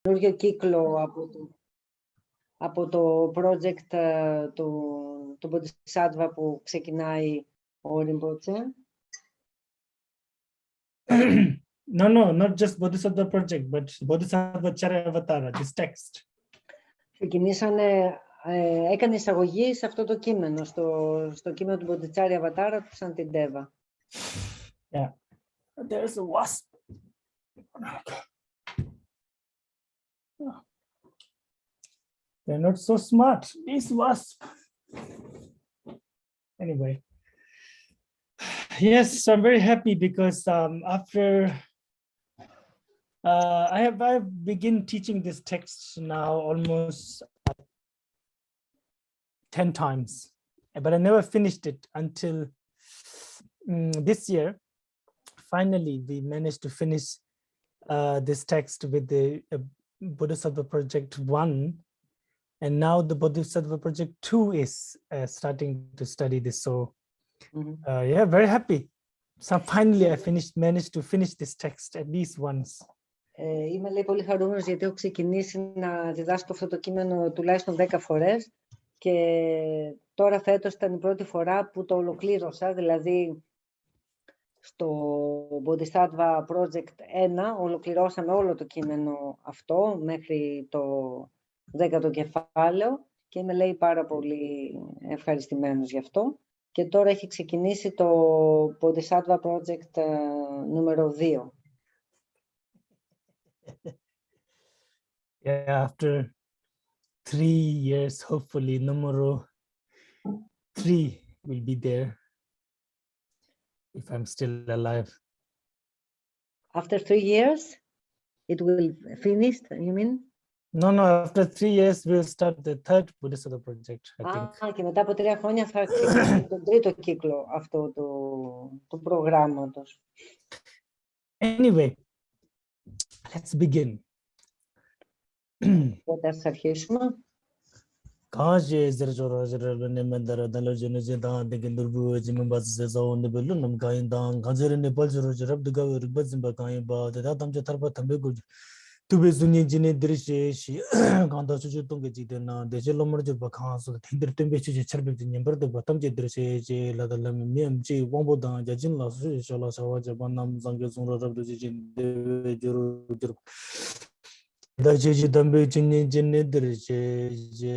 καινούργιο κύκλο από το project του Μποντισάτβα που ξεκινάει ο Ριμπότσε. No, not just Bodhisattva project, but Bodhisattva Charavatara, this text. Έκανε εισαγωγή σε αυτό το κείμενο, στο κείμενο του Μποντιτσάρια Βατάρα του Σαντιντέβα. Yeah, there's a wasp. They're not so smart, these wasps. Anyway, yes, so I'm very happy because after I've begun teaching this text now almost 10 times, but I never finished it until this year. Finally, we managed to finish this text with the Bodhisattva Project 1, and now the Bodhisattva Project 2 is starting to study this. So, yeah, very happy. So finally, I managed to finish this text at least once. Είμαι λέει πολύ χαρούμενος γιατί έχω ξεκινήσει να διδάσκω αυτό το κείμενο τουλάχιστον 10 φορές και τώρα φέτος ήταν η πρώτη φορά που το ολοκλήρωσα, δηλαδή στο Bodhisattva Project 1 ολοκληρώσαμε όλο το κείμενο αυτό μέχρι το 10ο κεφάλαιο και είμαι λέει πάρα πολύ ευχαριστημένος γι' αυτό και τώρα έχει ξεκινήσει το Bodhisattva Project νούμερο 2. Yeah, after 3 years, hopefully numero 3 will be there if I'm still alive. After 3 years, it will finish, you mean? No, after 3 years, we'll start the third Bodhisattva project, I think. Και μετά από 3 χρόνια θα ξεκινήσει τον τρίτο κύκλο αυτό του προγράμματος. Anyway, let's begin. Οπότε ας αρχίσουμε. Kaje zerjora zerlone mendara dalojene zeda degendubu jimba zezo ne belunam kaindan gazerene baljoro jerab de gawer bazimba kainba de damje tarba tambe go tube sunye jine drishe shi ganda chuju tongge jidena de jelomor je bakha so tindir tembe chu je charbe nyambar de batam je drishe je la dalam mem ji wombo da jajin la su shola sawa je banam zangge zungro rab de jin de juru juru da jeji dambe jinne jinne drishe je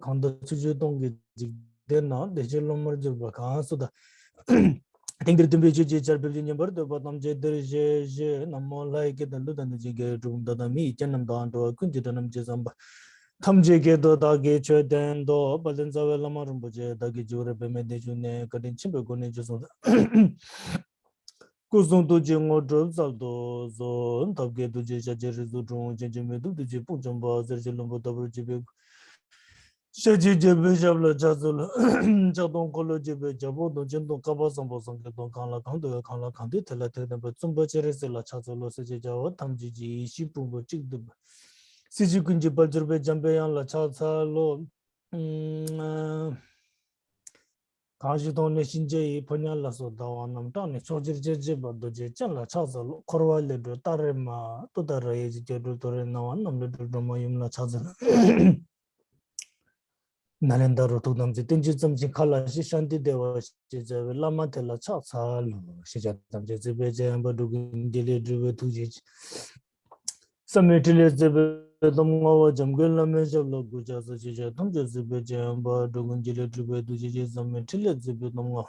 ganda chuju tongge jidena de jelomor je bakha so da tindir tembe chu je charbe nyambar de batam je drishe je namo lai ke dalu dan je ge rum da mi chanam dan to kun je danam je zamba thamje ge do da ge che den do balen za wela marum je da ge jure be me de june kadin chimbe go ne je so kuzon do je ngo zal do zo tab ge do je ja je zo dron je me do je pu jom ba zer je lombo da je be Shaji jebe jabla jazul jadon kolo jebe jabo do jendo kaba sambo sange don kala khandi tela tela ba tsumba cherese la chazolo se jawo tamji ji shipu bo chigdu siji kunji baljurbe jambe yan la chazalo kaji don ne shinje ponya la so dawanam ta ne chojir je ba do je chan la chazalo korwa le do tarema to dare je do tore na wan nam le do ma yum la chazalo Nalendaro to them, the Tinjum Kala, Shanti Deva, Lama Tela Chatsal, Shijatam Jebeja, and Badugin Dili Drive to Jij. Some utilities the Moa Jamgula measure Loguja, Tom Jebeja, and Badugun Dili Drive to Jij, some utilities the Bidamo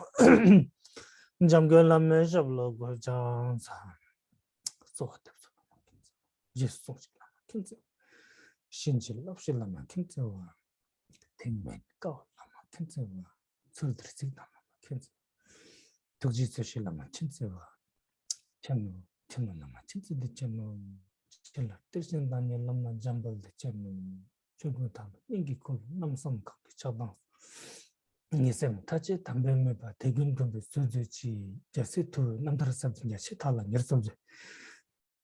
Jamgula measure Loguja. So, just so Shinjil of Shilama Kinto. Thingman go lama kinsewa sultrisi lama kinse tujitsu shilama kinsewa chanu lama kinse de chanu chela tishin daniel lama jambal de chanu chugu tam ingi ko nam sam ka chaban ni sem tache tambe me ba tegun gumbe suzuchi jasitu namdar sabnya chitala nyersomje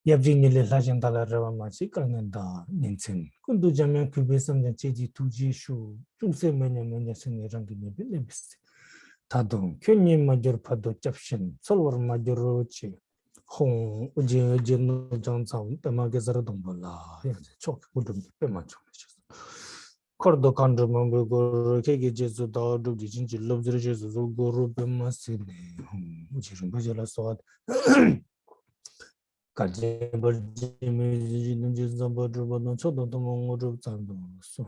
Yabjinile Lajan Dalarava Machi Kananda Ninsen, Kundu Jaman Kubesam Cheji Tuji Shu, Jumse Manasin Rangini Bilibis, Tadum, Kuni Major Pado Japshin, Solver Majorochi, Hong Jim John Sound, the Magazara Dombola, chop wouldn't be much. Cordo can't remember go take Jesu dog, do the ginger loves the Jesus, go Rubemasine, which is Bajala sword. Kajiba Jimmy, just about Ruban, so don't know so.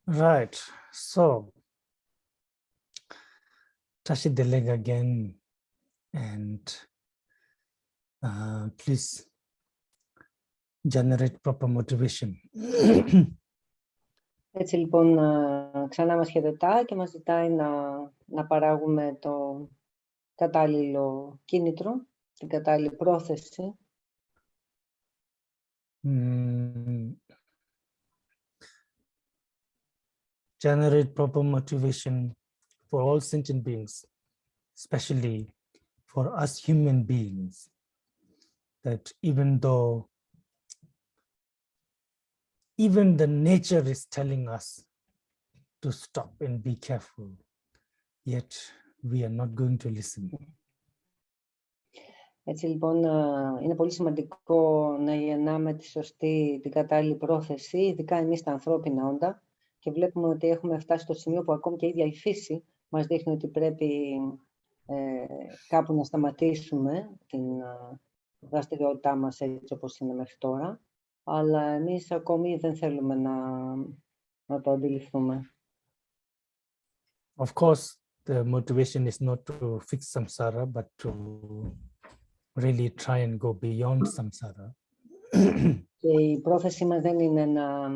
Right, so touch the leg again and please generate proper motivation. Έτσι λοιπόν ξανά μας χαιρετά και μας ζητάει να παράγουμε το κατάλληλο κίνητρο, την κατάλληλη πρόθεση. Generate proper motivation for all sentient beings, especially for us human beings, that even though even the nature is telling us to stop and be careful, yet we are not going to listen. Έτσι λοιπόν είναι πολύ σημαντικό να γεννάμε την κατάλληλη πρόθεση, ειδικά εμείς τα ανθρώπινα όντα, και βλέπουμε ότι έχουμε φτάσει στο σημείο που ακόμη και η ίδια η φύση μας δείχνει ότι πρέπει κάπου να σταματήσουμε την δραστηριότητά μας έτσι όπως είναι μέχρι τώρα, αλλά εμείς ακόμη δεν θέλουμε να το αντιληφθούμε. Of course, the motivation is not to fix samsara, but to really try and go beyond samsara. Και η πρόθεση μας δεν είναι να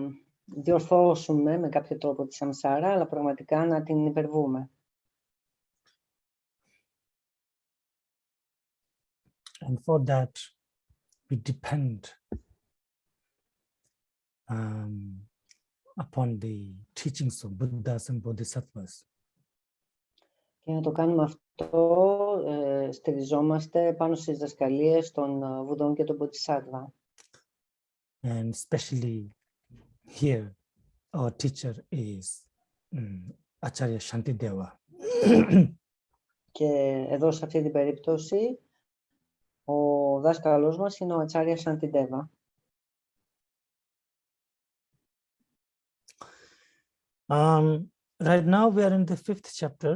διορθώσουμε με κάποιο τρόπο τη σαμσάρα, αλλά πραγματικά να την υπερβούμε. And for that, we depend upon the teachings of Buddhas and Bodhisattvas. Και να το κάνουμε αυτό, στηριζόμαστε πάνω στις δασκαλίες των Βουδών και των Μποντισάτβα. And especially here, our teacher is Acharya Shantideva. Και εδώ σε αυτή την περίπτωση, ο δάσκαλος μας είναι ο Acharya Shantideva. Right now we are in the 5th chapter,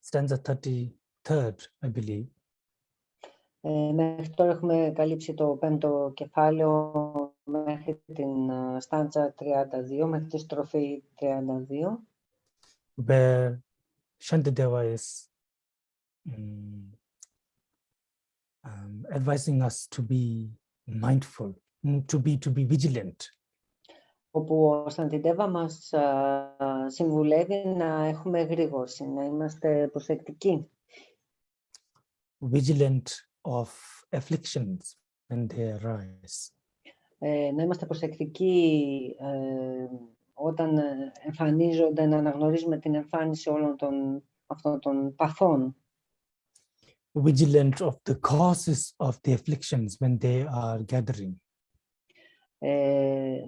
stanza 33rd, I believe. Μέχρι τώρα έχουμε καλύψει το 5ο κεφάλαιο μέχρι την στάντσα 32, μέχρι τη στροφή 32. Where Shantideva is advising us to be mindful, to be vigilant. Όπου ο Σαντιντέβα μας συμβουλεύει να έχουμε εγρήγορση, να είμαστε προσεκτικοί. Vigilant of afflictions when they arise. Να είμαστε προσεκτικοί όταν εμφανίζονται, να αναγνωρίζουμε την εμφάνιση όλων αυτών των παθών. Vigilant of the causes of the afflictions when they are gathering.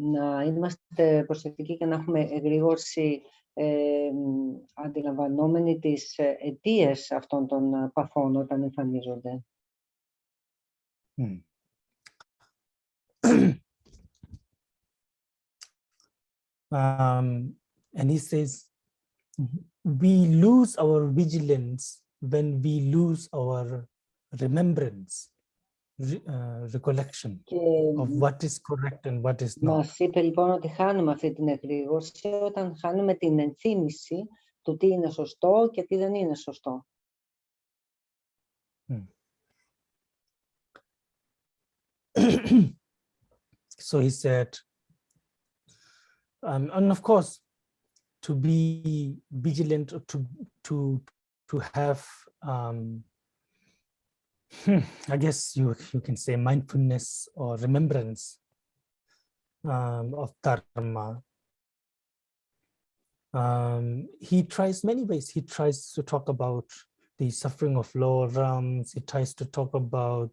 Να είμαστε προσεκτικοί και να έχουμε εγρήγορση αντιλαμβανόμενοι τις αιτίες αυτών των παθών όταν εμφανίζονται. And he says, we lose our vigilance when we lose our remembrance, recollection of what is correct and what is not. Μας είπε λοιπόν ότι χάνουμε αυτή την εγρήγορση όταν χάνουμε την ενθύμηση του τι είναι σωστό και τι δεν είναι σωστό. So he said, and of course, to be vigilant, or to have, I guess you can say mindfulness or remembrance of Dharma. He tries many ways. He tries to talk about the suffering of lower realms. He tries to talk about,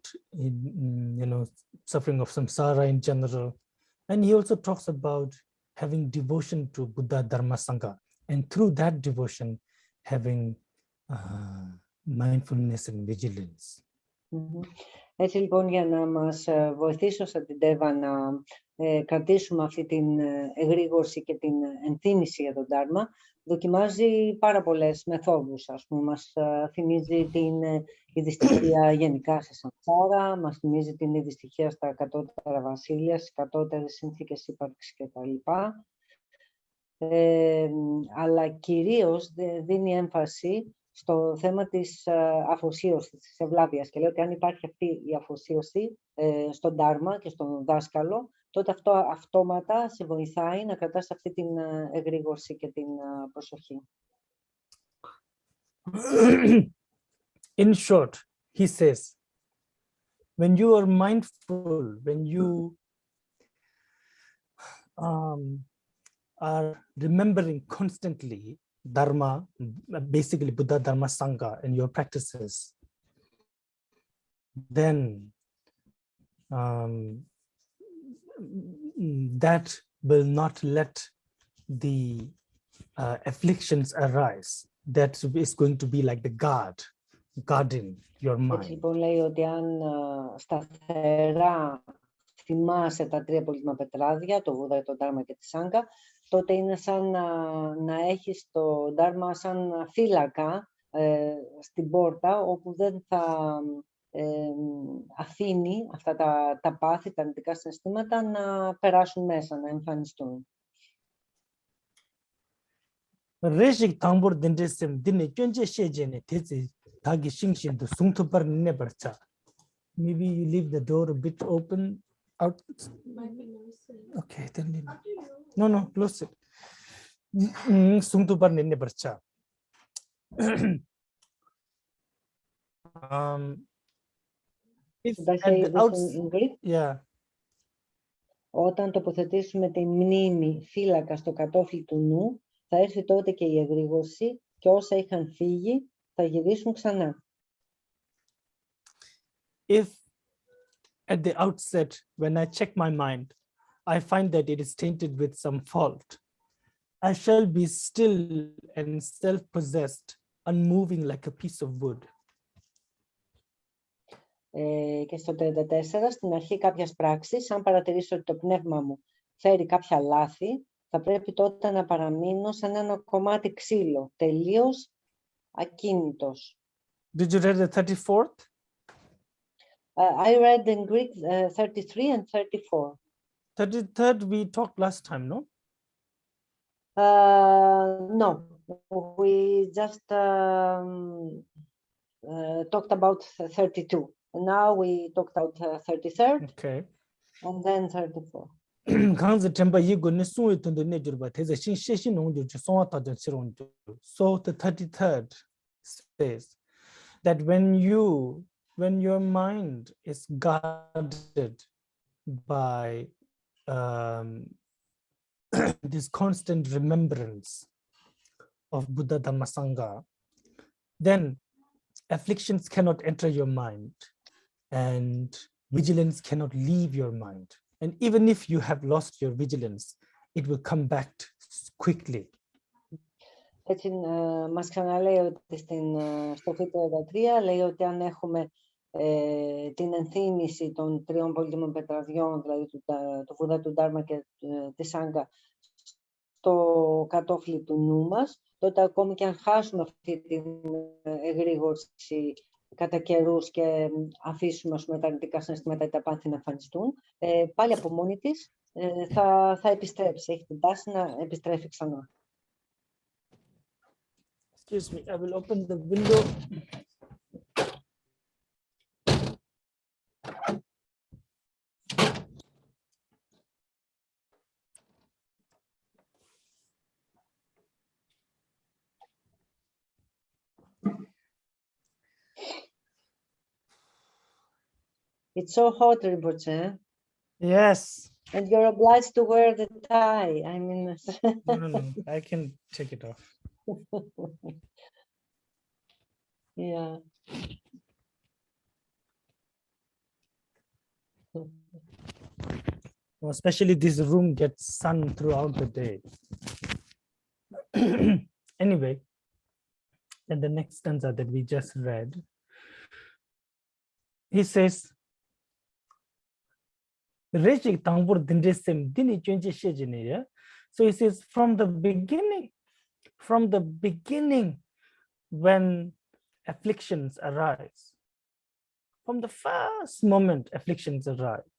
suffering of samsara in general. And he also talks about having devotion to Buddha, Dharma, Sangha. And through that devotion, having mindfulness and vigilance. Έτσι λοιπόν, για να μας βοηθήσει ο Σαντιντέβα να κρατήσουμε αυτή την εγρήγορση και την ενθύμηση για τον Ντάρμα, δοκιμάζει πάρα πολλές μεθόδους. Ας πούμε, μας θυμίζει την ειδιστυχία γενικά σε σαμσάρα, μας θυμίζει την ειδιστυχία στα κατώτερα βασίλεια, στις κατώτερες συνθήκες ύπαρξης κτλ. Αλλά κυρίως δίνει έμφαση στο θέμα της αφοσίωσης, της ευλάβειας. Και λέω ότι αν υπάρχει αυτή η αφοσίωση στον Ντάρμα και στον δάσκαλο, τότε αυτό αυτόματα σε βοηθάει να κρατάς αυτή την εγρήγορση και την προσοχή. In short, he says, when you are mindful, when you are remembering constantly Dharma, basically Buddha, Dharma, Sangha in your practices, then that will not let the afflictions arise. That is going to be like the guarding your mind. Έτσι λοιπόν λέει ότι αν σταθερά θυμάσαι τα τρία πολύτιμα πετράδια, το Βούδα, το Ντάρμα και τη Σάγκα, τότε είναι σαν να έχεις το Ντάρμα σαν φύλακα στην πόρτα, όπου δεν θα αφήνει αυτά τα πάθη, τα αρνητικά συναισθήματα να περάσουν μέσα, να εμφανιστούν. Reshik Tambur Dindesem, Dine Kyonje Shejene, Tetsi, Tagi Shingshin, the Sungtopar Nebercha. Maybe you leave the door a bit open out. Okay, then leave it. No, close it. Sungtopar Nebercha. If at the outset, yeah. Όταν τοποθετήσουμε τη μνήμη φύλακα στο κατόφλι του νου, θα έρθει τότε και η εγρήγορση και όσα είχαν φύγει θα γυρίσουν ξανά. If at the outset, when I check my mind, I find that it is tainted with some fault, I shall be still and self-possessed, unmoving like a piece of wood. Και στο 34, στην αρχή κάποιας πράξης, αν παρατηρήσω ότι το πνεύμα μου φέρει κάποια λάθη, θα πρέπει τότε να παραμείνω σαν ένα κομμάτι ξύλο, τελείως ακίνητος. Did you read the 34th? I read in Greek 33 and 34. 33rd we talked last time, no? No, we just talked about 32. Now we talked about 33rd, okay. And then 34. So the 33rd says that when your mind is guarded by this constant remembrance of Buddha, Dhamma, Sangha, then afflictions cannot enter your mind and vigilance cannot leave your mind. And even if you have lost your vigilance, it will come back quickly. Έτσι, μας ξαναλέει ότι στην στροφή 33 λέει ότι αν έχουμε την ενθύμηση των τριών πολύτιμων πετραδιών, δηλαδή του Βούδα, του Ντάρμα και της Σάγκα, στο κατόφλι του νου μας, τότε ακόμη και αν χάσουμε αυτή την εγρήγορση κατά καιρούς και αφήσουμε τα αρνητικά συναισθήματα ή τα πάθη να εμφανιστούν, πάλι από μόνη της θα επιστρέψει, έχει την τάση να επιστρέφει ξανά. Excuse me, I will open the window. It's so hot, Rinpoche. Yes. And you're obliged to wear the tie. I mean, No. I can take it off. yeah. Well, especially this room gets sun throughout the day. Anyway, and the next stanza that we just read, he says, so he says, from the beginning, when afflictions arise, from the first moment afflictions arise,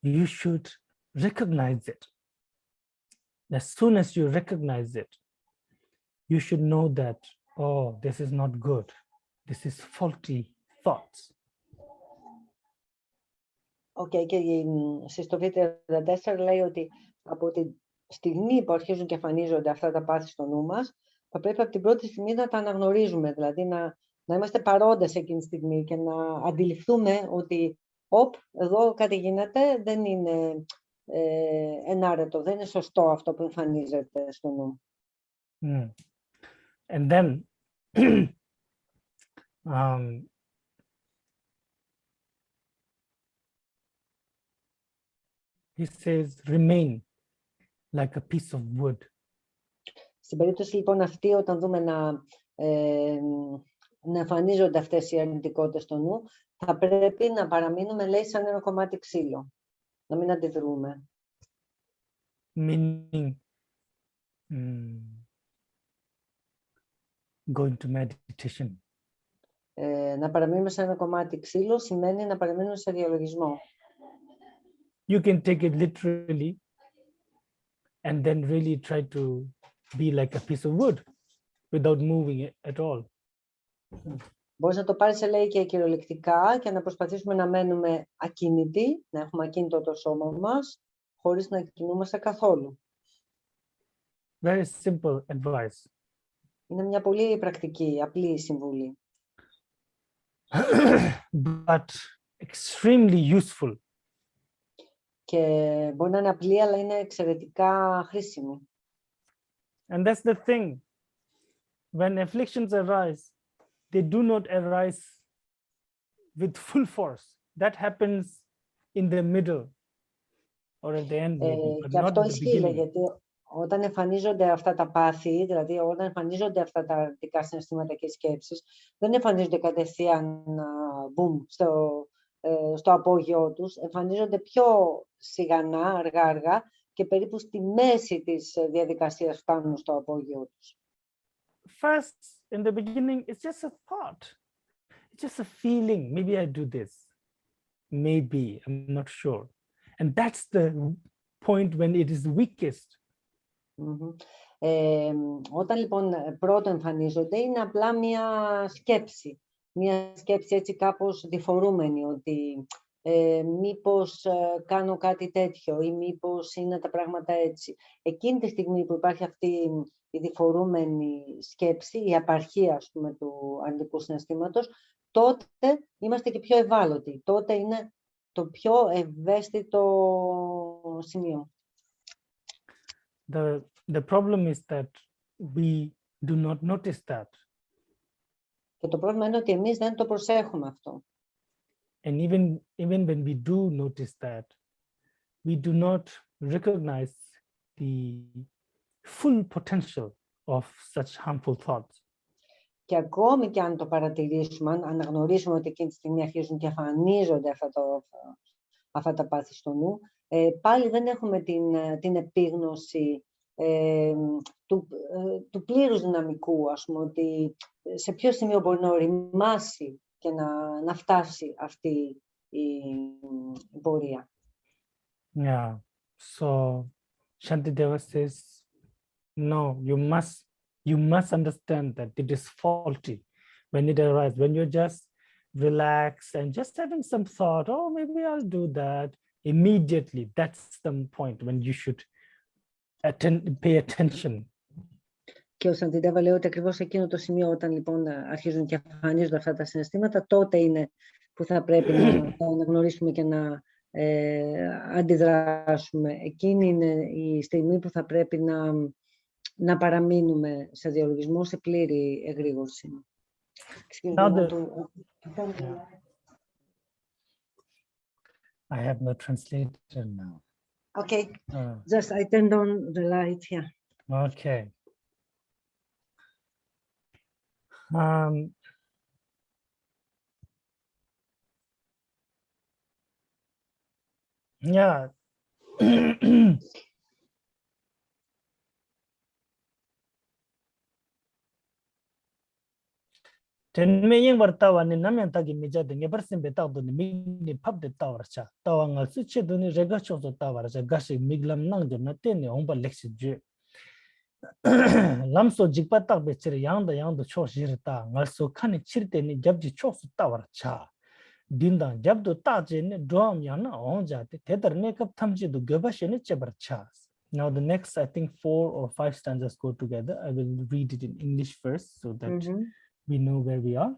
you should recognize it. As soon as you recognize it, you should know that, oh, this is not good. This is faulty thoughts. Okay, και η συστοφή 34 λέει ότι από τη στιγμή που αρχίζουν και εμφανίζονται αυτά τα πάθη στο νου μας, θα πρέπει από την πρώτη στιγμή να τα αναγνωρίζουμε, δηλαδή να είμαστε παρόντες εκείνη τη στιγμή και να αντιληφθούμε ότι εδώ κάτι γίνεται, δεν είναι ενάρετο, δεν είναι σωστό αυτό που εμφανίζεται στο νου. And then he says, remain like a piece of wood. Στην περίπτωση λοιπόν αυτή, όταν δούμε να εμφανίζονται αυτές οι αρνητικότητες στο νου, θα πρέπει να παραμείνουμε, λέει, σαν ένα κομμάτι ξύλο. Να μην αντιδρούμε. Meaning, going to meditation. Να παραμείνουμε σε ένα κομμάτι ξύλο σημαίνει να παραμείνουμε σε διαλογισμό. You can take it literally and then really try to be like a piece of wood without moving it at all. Μπορείς να το πάρεις, λέει, και κυριολεκτικά και να προσπαθήσουμε να μένουμε ακίνητοι, να έχουμε ακίνητο το σώμα μας, χωρίς να κινούμαστε καθόλου. Very simple advice. Είναι μια πολύ πρακτική, απλή συμβουλή. But extremely useful. Και μπορεί να είναι απλή, αλλά είναι εξαιρετικά χρήσιμη. And that's the thing. When afflictions arise, they do not arise with full force. That happens in the middle or at the end. Και αυτό ισχύει, γιατί όταν εμφανίζονται αυτά τα πάθη, δηλαδή όταν εμφανίζονται αυτά τα αρνητικά συναισθήματα και σκέψεις, δεν εμφανίζονται κατευθείαν boom, στο απόγειό τους, εμφανίζονται πιο σιγανά, αργά-αργά και περίπου στη μέση της διαδικασίας φτάνουν στο απόγειό τους. First, in the beginning, it's just a thought. It's just a feeling. Maybe I do this. Maybe, I'm not sure. And that's the point when it is weakest. Όταν λοιπόν πρώτο εμφανίζονται, είναι απλά μια σκέψη. Μια σκέψη έτσι κάπως διφορούμενη, ότι μήπως κάνω κάτι τέτοιο ή μήπως είναι τα πράγματα έτσι. Εκείνη τη στιγμή που υπάρχει αυτή η διφορούμενη σκέψη, η απαρχία, ας πούμε, του αρνητικού συναισθήματος, τότε είμαστε και πιο ευάλωτοι. Τότε είναι το πιο ευαίσθητο σημείο. The problem is that we do not notice that. Και το πρόβλημα είναι ότι εμείς δεν το προσέχουμε αυτό. And even when we do notice that, we do not recognize the full potential of such harmful thoughts. Και ακόμη και αν το παρατηρήσουμε, αν αναγνωρίσουμε ότι εκείνη τη στιγμή αρχίζουν και εμφανίζονται αυτά τα πάθη στο νου, πάλι δεν έχουμε την επίγνωση του πλήρους δυναμικού, ας πούμε, ότι σε ποιο σημείο μπορεί να οριμάσει και να φτάσει αυτή η πορεία. Yeah. So Shantideva says, no, you must understand that it is faulty when it arises, when you're just relaxed and just having some thought, oh, maybe I'll do that. Immediately, that's the point when you should pay attention. Και ο Σαντιντέβα λέει ότι ακριβώς εκείνο το σημείο, όταν λοιπόν αρχίζουν και εμφανίζονται αυτά τα συναισθήματα, τότε είναι που θα πρέπει να αναγνωρίσουμε και να αντιδράσουμε. Εκείνη είναι η στιγμή που θα πρέπει να παραμείνουμε σε διαλογισμό, σε πλήρη εγρήγορση. I have no translator now. Okay, just I turned on the light here. Okay. Yeah. Ten million were tower in Namiantagi Mijad, the person without the mini pub the tower cha. Tawang al switch to the regash of the tower as a gushing miglam nang do not ten on but lexi. Lamso jipata betcher young the chos jirta, also can it chirt any jabji chos tower cha. Dinda jabdo tajin, drum yana on jat, tether make up tamji to gabash and cheber chas. Now the next, I think 4 or 5 stanzas go together. I will read it in English first so that we know where we are.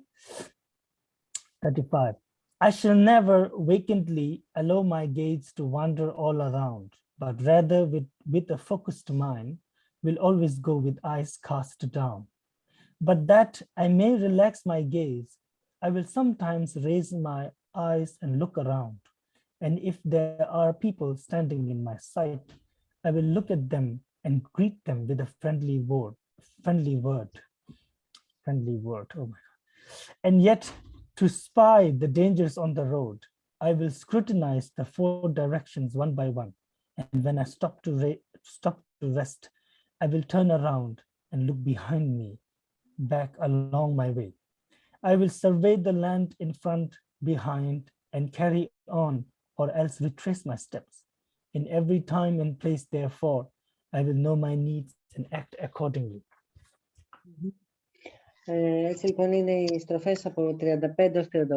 35. I shall never vacantly allow my gaze to wander all around, but rather with a focused mind, will always go with eyes cast down. But that I may relax my gaze, I will sometimes raise my eyes and look around. And if there are people standing in my sight, I will look at them and greet them with a friendly word. Oh my God. And yet to spy the dangers on the road, I will scrutinize the 4 directions one by one. And when I stop to rest, I will turn around and look behind me, back along my way. I will survey the land in front, behind, and carry on, or else retrace my steps. In every time and place, therefore, I will know my needs and act accordingly. Έτσι λοιπόν είναι οι στροφές από 35 έως 38.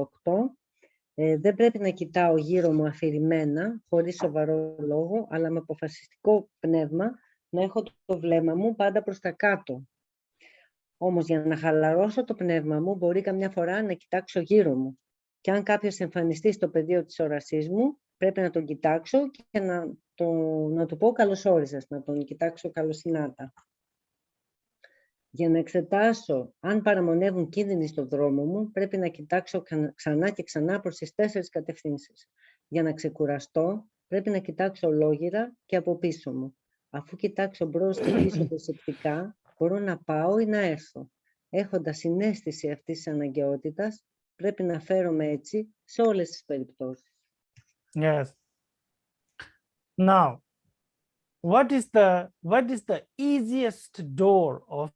Δεν πρέπει να κοιτάω γύρω μου αφηρημένα, χωρίς σοβαρό λόγο, αλλά με αποφασιστικό πνεύμα να έχω το βλέμμα μου πάντα προς τα κάτω. Όμως για να χαλαρώσω το πνεύμα μου μπορεί καμιά φορά να κοιτάξω γύρω μου. Και αν κάποιος εμφανιστεί στο πεδίο της όρασής μου, πρέπει να τον κοιτάξω και να του πω καλώς όρισες, να τον κοιτάξω καλοσυνάτα. Για να εξετάσω αν παραμονεύουν κίνδυνοι στο δρόμο μου, πρέπει να κοιτάξω ξανά και ξανά προς τις 4 κατευθύνσεις. Για να ξεκουραστώ, πρέπει να κοιτάξω ολόγυρα και από πίσω μου. Αφού κοιτάξω μπρος και πίσω προσεκτικά, μπορώ να πάω ή να έρθω. Έχοντας συναίσθηση αυτής της αναγκαιότητας, πρέπει να φέρομαι έτσι σε όλες τις περιπτώσεις. Yes. Now, what is the easiest door of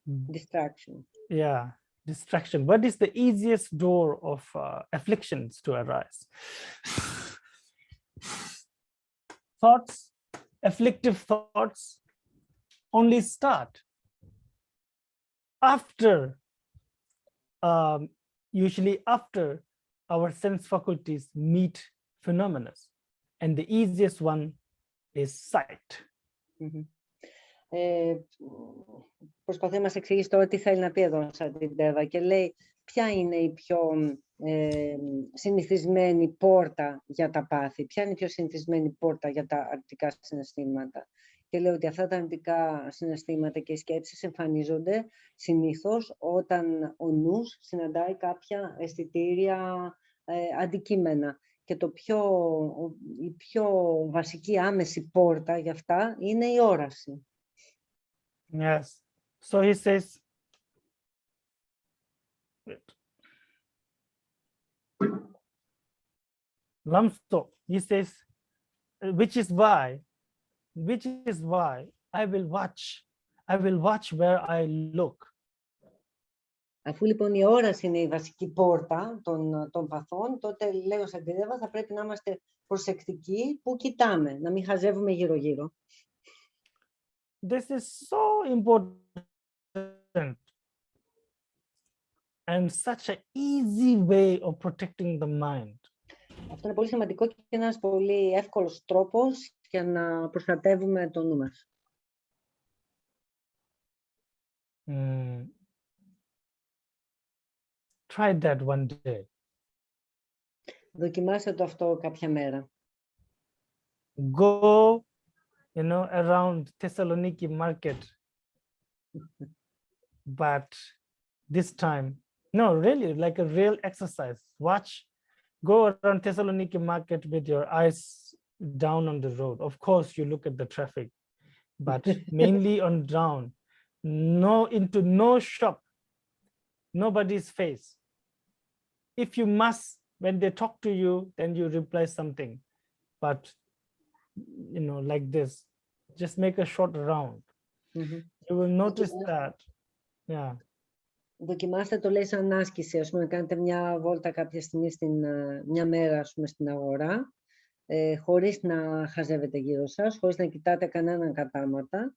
Distraction. Yeah, distraction. What is the easiest door of afflictions to arise? Thoughts, afflictive thoughts only start after, usually after our sense faculties meet phenomena. And the easiest one is sight. Προσπαθεί να μας εξηγήσει τώρα τι θέλει να πει εδώ σαν την Τέβα και λέει ποια είναι η πιο συνηθισμένη πόρτα για τα πάθη, ποια είναι η πιο συνηθισμένη πόρτα για τα αρνητικά συναισθήματα. Και λέει ότι αυτά τα αρνητικά συναισθήματα και οι σκέψεις εμφανίζονται συνήθως όταν ο νους συναντάει κάποια αισθητήρια αντικείμενα. Και η πιο βασική άμεση πόρτα για αυτά είναι η όραση. Yes. So he says, Lamso, he says, which is why I will watch where I look. Αφού λοιπόν η όραση είναι η βασική πόρτα των παθών, τότε λέει ο Σαντιδέβα θα πρέπει να είμαστε προσεκτικοί που κοιτάμε, να μην χαζεύουμε γύρω-γύρω. This is so important and such an easy way of protecting the mind. Αυτό είναι πολύ σημαντικό και ένας πολύ εύκολος τρόπος για να προστατεύουμε το νου μας. Try that one day. Δοκιμάστε το αυτό κάποια μέρα. Go, around Thessaloniki market. But this time, no, really, like a real exercise. Go around Thessaloniki market with your eyes down on the road. Of course, you look at the traffic, but mainly on down. Into no shop, nobody's face. If you must, when they talk to you, then you reply something. But, like this, just make a short round. You will notice that. Yeah. Δοκιμάστε το, λέει, σαν άσκηση, ας πούμε, να κάνετε μια βόλτα κάποια στιγμή, μια μέρα, ας πούμε, στην αγορά, χωρίς να χαζεύετε γύρω σας, χωρίς να κοιτάτε κανέναν κατάματα,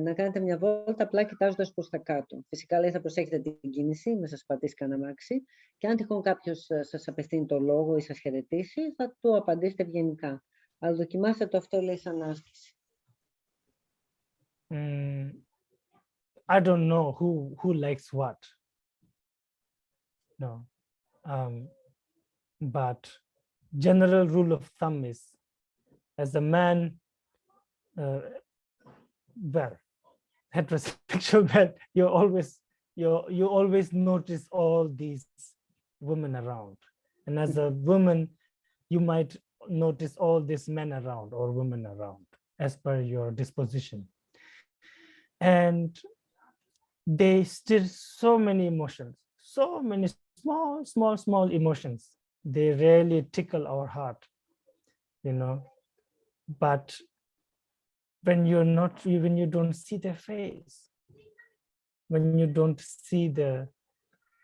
να κάνετε μια βόλτα απλά κοιτάζοντας προς τα κάτω. Φυσικά, λέει, θα προσέχετε την κίνηση, μην σας πατήσει κανένα αμάξι, και αν τυχόν κάποιος σας απευθύνει το λόγο ή σας χαιρετήσει, θα του απαντήσετε ευγενικά. Αλλά δοκιμάστε το αυτό, λέει, σαν άσκηση. I don't know who likes what. No. But general rule of thumb is, as a man, heterosexual man, you always notice all these women around. And as a woman, you might notice all these men around or women around as per your disposition. And they stir so many emotions, so many small emotions. They really tickle our heart, but when you don't see their face, when you don't see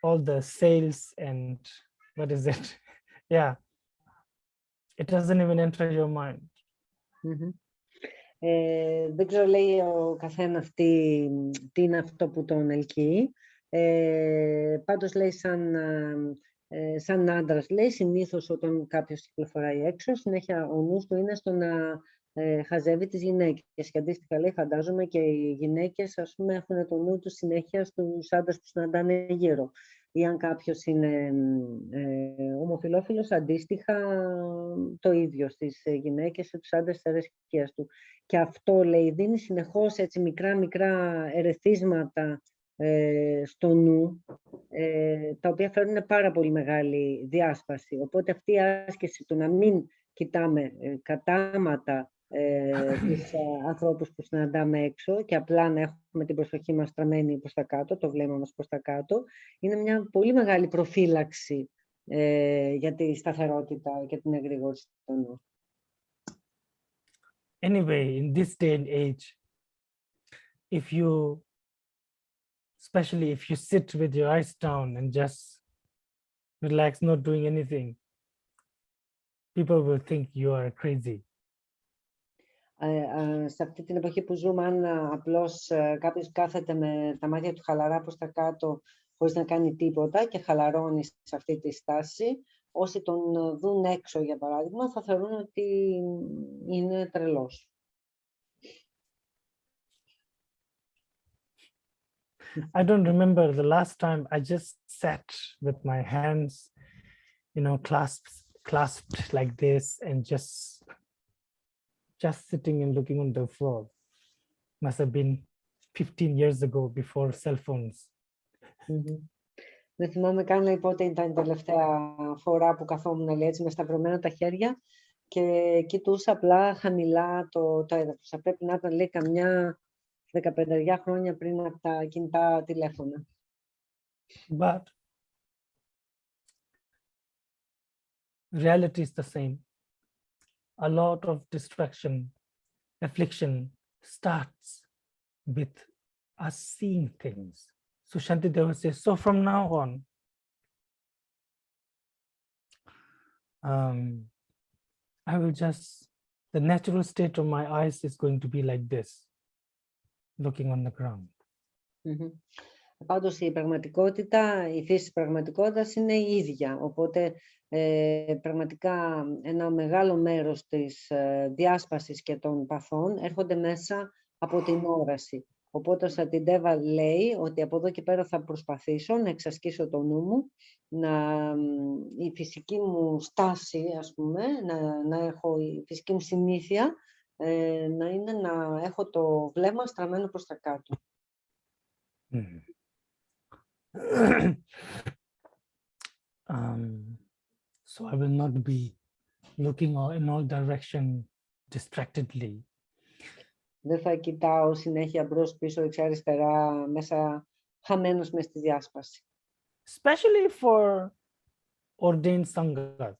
all the sales and what is it? Yeah, it doesn't even enter your mind. Δεν ξέρω, λέει, ο καθένας τι είναι αυτό που τον ελκύει. Πάντως, λέει, σαν άντρας, λέει, συνήθως όταν κάποιος κυκλοφοράει έξω, συνέχεια ο νους του είναι στο να χαζεύει τις γυναίκες. Και αντίστοιχα, λέει, φαντάζομαι και οι γυναίκες, ας πούμε, έχουν το νου τους συνέχεια στους άντρες που συναντάνε γύρω. Ή αν κάποιος είναι ομοφυλόφιλος, αντίστοιχα το ίδιο στις γυναίκες ή τους άντρες της αρέσκειας του. Και αυτό, λέει, δίνει συνεχώς έτσι μικρά ερεθίσματα στο νου, τα οποία φέρνουν πάρα πολύ μεγάλη διάσπαση. Οπότε αυτή η άσκηση του να μην κοιτάμε κατάματα τους ανθρώπους που συναντάμε έξω και απλά να έχουμε την προσοχή μας στραμμένη προς τα κάτω, το βλέμμα μας προς τα κάτω, είναι μια πολύ μεγάλη προφύλαξη για τη σταθερότητα και την εγρήγορση του νου. Anyway, in this day and age, especially if you sit with your eyes down and just relax, not doing anything, people will think you are crazy. Σε αυτή την εποχή που ζούμε, αν απλώς κάποιος κάθεται με τα μάτια του χαλαρά προς τα κάτω, χωρίς να κάνει τίποτα και χαλαρώνει σε αυτή τη στάση, όσοι τον δουν έξω, για παράδειγμα, θα θεωρούν ότι είναι τρελός. I don't remember the last time I just sat with my hands, clasped like this and just sitting and looking on the floor. Must have been 15 years ago, before cell phones. Δεν θυμάμαι καν, λέει, πότε ήταν η τελευταία φορά που καθόμουν, λέει, έτσι με σταυρωμένα τα χέρια και κοιτούσα απλά χαμηλά το έδαφος. Θα πρέπει να ήταν, λέει, καμιά 15 χρόνια πριν από τα κινητά τηλέφωνα. But reality is the same. A lot of distraction, affliction starts with us seeing things. So Shantideva says, so from now on, the natural state of my eyes is going to be like this, looking on the ground. Πάντως η πραγματικότητα, η φύση της πραγματικότητας είναι η ίδια. Οπότε πραγματικά ένα μεγάλο μέρος της διάσπασης και των παθών έρχονται μέσα από την όραση. Οπότε ο Σαντιντέβα λέει ότι από εδώ και πέρα θα προσπαθήσω να εξασκήσω το νου μου, η φυσική μου στάση, ας πούμε, να έχω η φυσική μου συνήθεια, να είναι να έχω το βλέμμα στραμμένο προς τα κάτω. So I will not be looking in all direction distractedly. Δεν θα κοιτάω συνέχεια μπρος, πίσω, δεξιά, αριστερά, μέσα, χαμένος μες στη διάσπαση. Especially for ordained sanghas.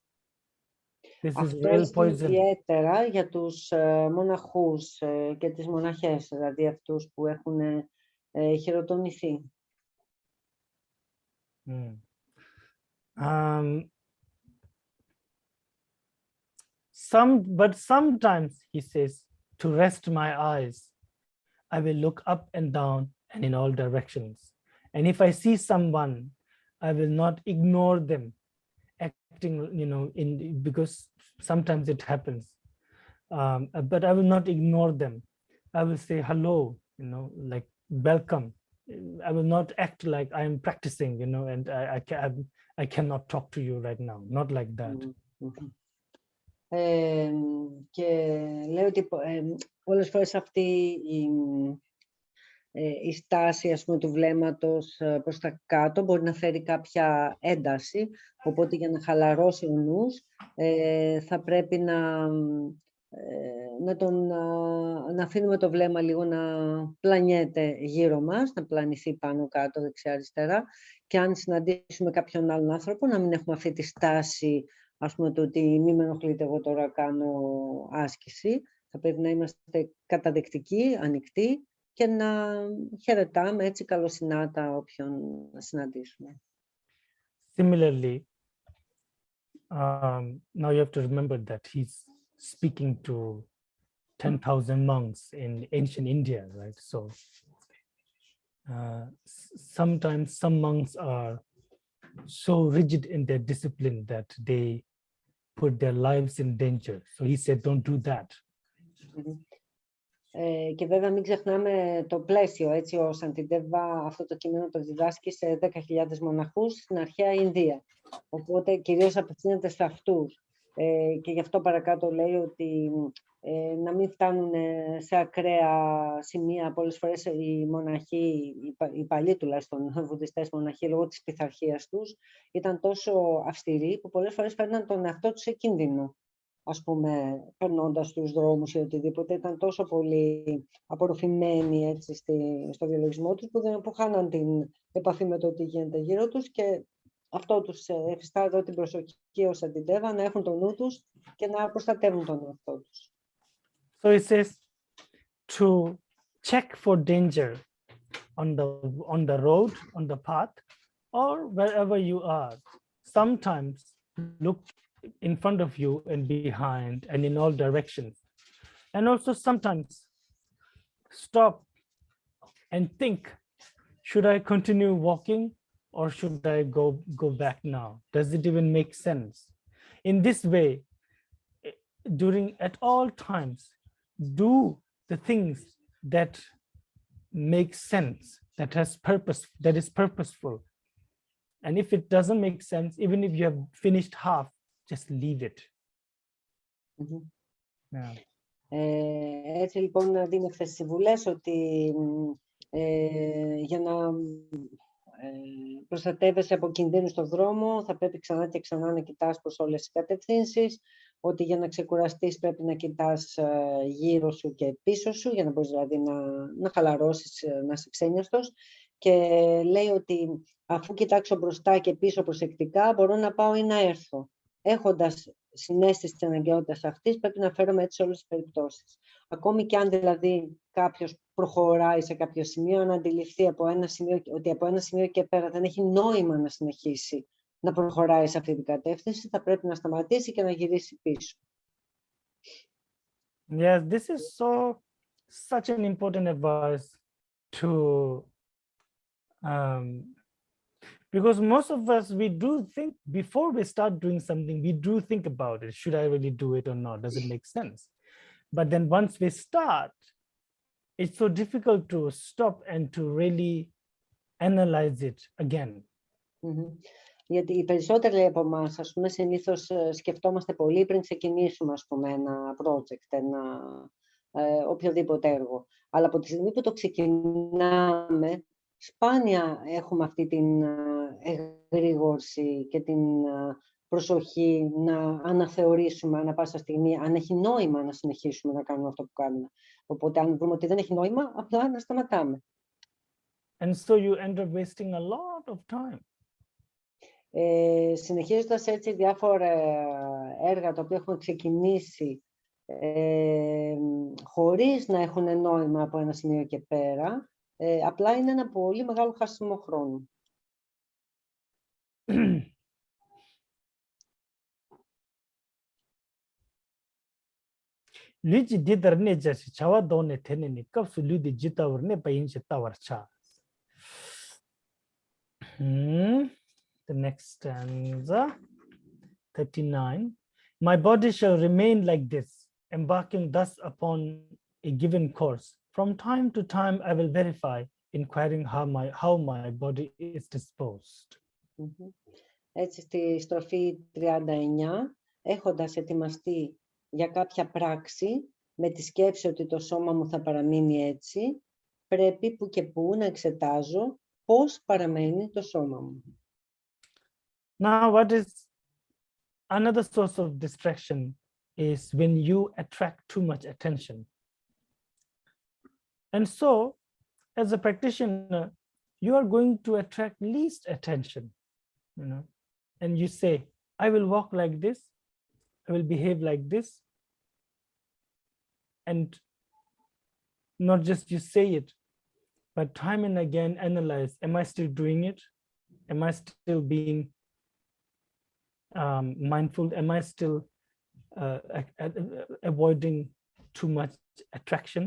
Αυτό είναι ιδιαίτερα για τους μοναχούς και τις μοναχές, δηλαδή αυτούς που έχουν χειροτονηθεί. But sometimes he says, to rest my eyes, I will look up and down and in all directions. And if I see someone, I will not ignore them, acting, because sometimes it happens. But I will not ignore them. I will say hello, like welcome. I will not act like I am practicing, and I cannot talk to you right now. Not like that. Και λέω ότι πολλές φορές αυτή η στάση, ας πούμε, του βλέμματος προς τα κάτω μπορεί να φέρει κάποια ένταση, οπότε για να χαλαρώσει ο νους θα πρέπει να αφήνουμε το βλέμμα λίγο να πλανιέται γύρω μας, να πλανηθεί πάνω κάτω, δεξιά αριστερά, και αν συναντήσουμε κάποιον άλλον άνθρωπο να μην έχουμε αυτή τη στάση, ας πούμε, το ότι μη με ενοχλείτε, εγώ τώρα κάνω άσκηση. Θα πρέπει να είμαστε καταδεκτικοί, ανοιχτοί και να χαιρετάμε έτσι καλοσυνάτα όποιον συναντήσουμε. Similarly, now you have to remember that he's speaking to 10,000 monks in ancient India, right? So sometimes some monks are so rigid in their discipline that they put their lives in danger. So he said, don't do that. Και βέβαια μην ξεχνάμε το πλαίσιο, έτσι ο Σαντιντέβα αυτό το κείμενο το διδάσκει σε 10.000 μοναχούς στην αρχαία Ινδία. Οπότε κυρίως απευθύνεται σε αυτούς. Και γι' αυτό παρακάτω λέει ότι να μην φτάνουν σε ακραία σημεία. Πολλές φορές οι μοναχοί, οι παλιοί τουλάχιστον βουδιστές μοναχοί, λόγω της πειθαρχίας τους, ήταν τόσο αυστηροί που πολλές φορές φέρναν τον εαυτό τους σε κίνδυνο. Ας πούμε, περνώντας τους δρόμους ή οτιδήποτε, ήταν τόσο πολύ απορροφημένοι έτσι, στο βιολογισμό τους που χάναν την επαφή με το τι γίνεται γύρω τους, και αυτό τους εφιστά εδώ την προσοχή ως Σαντιντέβα, να έχουν το νου τους και να προστατεύουν τον εαυτό τους. So it says to check for danger on the road, on the path, or wherever you are. Sometimes look in front of you and behind and in all directions. And also sometimes stop and think, should I continue walking or should I go back now? Does it even make sense? In this way, at all times, do the things that make sense, that is purposeful. And if it doesn't make sense, even if you have finished half, just leave it. Yeah. Έτσι λοιπόν δίνει αυτές τις συμβουλές ότι για να προστατεύεσαι από κινδύνους στον δρόμο θα πρέπει ξανά και ξανά να κοιτάς προς όλες τις κατευθύνσεις, ότι για να ξεκουραστείς πρέπει να κοιτάς γύρω σου και πίσω σου, για να μπορείς δηλαδή να χαλαρώσεις, να είσαι ξένιαστος. Και λέει ότι αφού κοιτάξω μπροστά και πίσω προσεκτικά, μπορώ να πάω ή να έρθω. Έχοντας συναίσθηση της αναγκαιότητας αυτής, πρέπει να φέρομαι έτσι σε όλες τις περιπτώσεις. Ακόμη και αν δηλαδή κάποιος προχωράει σε κάποιο σημείο, να αντιληφθεί ότι από ένα σημείο και πέρα δεν έχει νόημα να συνεχίσει να προχωράει σε αυτή την κατεύθυνση, θα πρέπει να σταματήσει και να γυρίσει πίσω. Yes, this is such an important advice to because most of us, we do think before we start doing something, we do think about it. Should I really do it or not? Does it make sense? But then once we start, it's so difficult to stop and to really analyze it again. Γιατί οι περισσότεροι από εμάς, ας πούμε, συνήθως σκεφτόμαστε πολύ πριν ξεκινήσουμε, ας πούμε, ένα project, οποιοδήποτε έργο. Αλλά από τη στιγμή που το ξεκινάμε, σπάνια έχουμε αυτή την εγρήγορση και την προσοχή να αναθεωρήσουμε ανά πάσα στιγμή αν έχει νόημα να συνεχίσουμε να κάνουμε αυτό που κάνουμε. Οπότε αν βρούμε ότι δεν έχει νόημα, απλά να σταματάμε. And so you end up wasting a lot of time. Συνεχίζοντας έτσι διάφορα έργα τα οποία έχουμε ξεκινήσει χωρίς να έχουν νόημα από ένα σημείο και πέρα, απλά είναι ένα πολύ μεγάλο χάσιμο χρόνου. Luigi didar ne jasi chawa done teneni kapsu ludi jitawar ne payin chitawar cha. The next stanza, 39. My body shall remain like this, embarking thus upon a given course. From time to time, I will verify, inquiring how my body is disposed. Έτσι, στη στροφή 39, έχοντας ετοιμαστεί για κάποια πράξη, με τη σκέψη ότι το σώμα μου θα παραμείνει έτσι, πρέπει που και που να εξετάζω πώς παραμένει το σώμα μου. Now, what is another source of distraction is when you attract too much attention. And so, as a practitioner, you are going to attract least attention, you know, and you say, I will walk like this, I will behave like this, and not just you say it, but time and again analyze, am I still doing it? Am I still being mindful? Am I still avoiding too much attraction?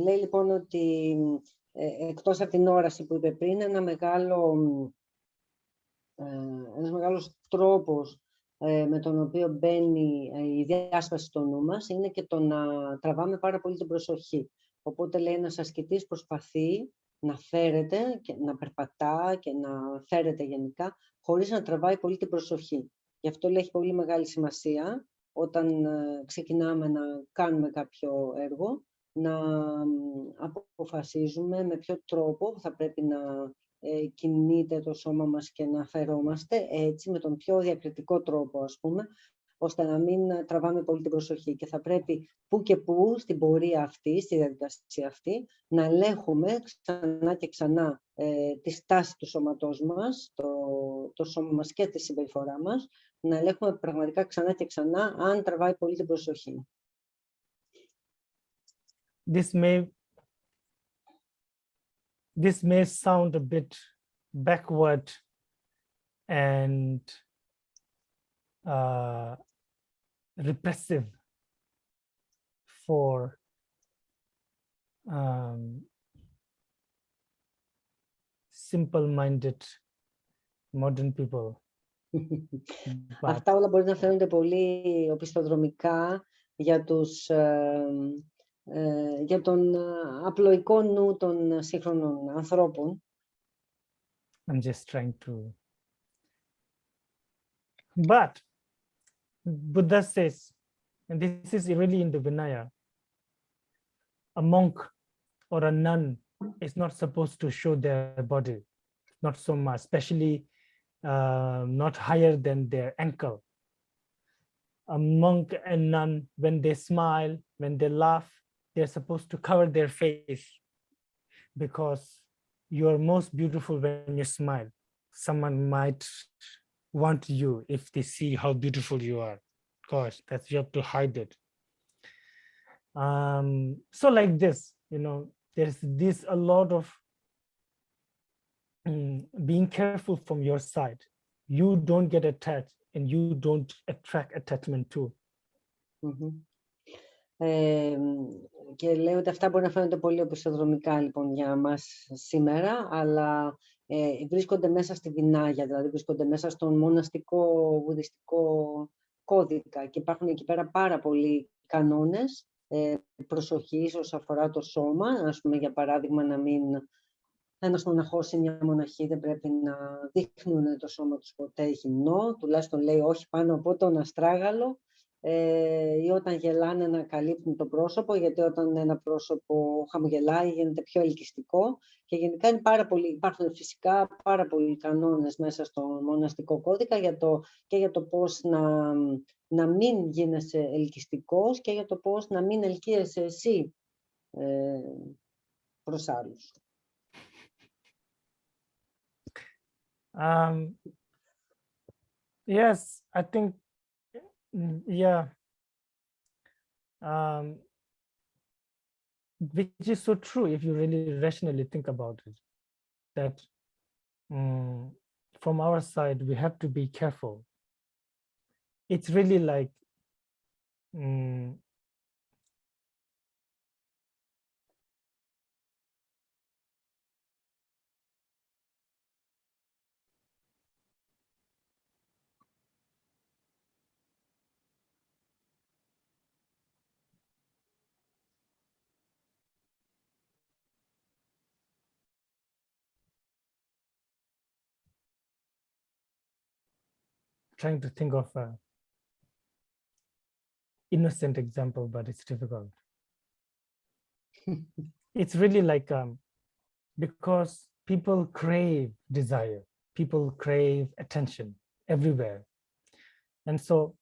Λέει λοιπόν ότι εκτός από την όραση που είπε πριν, ένας μεγάλος τρόπος με τον οποίο μπαίνει η διάσπαση στο νου μας είναι και το να τραβάμε πάρα πολύ την προσοχή. Οπότε λέει ένας ασκητής προσπαθεί να φέρεται, και να περπατά και να φέρεται γενικά, χωρίς να τραβάει πολύ την προσοχή. Γι' αυτό λέει έχει πολύ μεγάλη σημασία όταν ξεκινάμε να κάνουμε κάποιο έργο, να αποφασίζουμε με ποιο τρόπο θα πρέπει να κινείται το σώμα μας και να φερόμαστε έτσι, με τον πιο διακριτικό τρόπο, ας πούμε, ώστε να μην τραβάμε πολύ την προσοχή. Και θα πρέπει που και που στην πορεία αυτή, στη διαδικασία αυτή, να ελέγχουμε ξανά και ξανά τη στάση του σώματός μας, το σώμα μας και τη συμπεριφορά μας, να ελέγχουμε πραγματικά ξανά και ξανά αν τραβάει πολύ την προσοχή. This may sound a bit backward and repressive for simple-minded modern people. Αυτά όλα μπορεί να φαίνονται πολύ οπισθοδρομικά για τον απλοϊκό νου των σύγχρονων ανθρώπων. I'm just trying to... But Buddha says, and this is really in the Vinaya, a monk or a nun is not supposed to show their body, not so much, especially not higher than their ankle. A monk and nun, when they smile, when they laugh, they're supposed to cover their face, because you are most beautiful when you smile. Someone might want you if they see how beautiful you are. Of course, that's, you have to hide it. So like this, you know, there's this a lot of being careful from your side. You don't get attached and you don't attract attachment too. Και λέω ότι αυτά μπορεί να φαίνονται πολύ οπισθοδρομικά λοιπόν για μας σήμερα, αλλά βρίσκονται μέσα στη Βινάγια, δηλαδή βρίσκονται μέσα στον μοναστικό βουδιστικό κώδικα και υπάρχουν εκεί πέρα πάρα πολλοί κανόνες προσοχής όσον αφορά το σώμα. Ας πούμε, για παράδειγμα, να μην... Ένας μοναχός ή μια μοναχή δεν πρέπει να δείχνουν το σώμα τους ποτέ γυμνό, τουλάχιστον λέει όχι πάνω από τον αστράγαλο, ή όταν γελάνε να καλύπτουν το πρόσωπο, γιατί όταν ένα πρόσωπο χαμογελάει γίνεται πιο ελκυστικό. Και γενικά είναι υπάρχουν φυσικά πάρα πολλοί κανόνες μέσα στο μοναστικό κώδικα και για το πώς να μην γίνεσαι ελκυστικός και για το πώς να μην ελκύεσαι εσύ προς άλλους. Yes, I think, yeah, which is so true if you really rationally think about it, that from our side, we have to be careful. It's really like trying to think of an innocent example, but it's difficult. It's really like because people crave desire, people crave attention everywhere, and so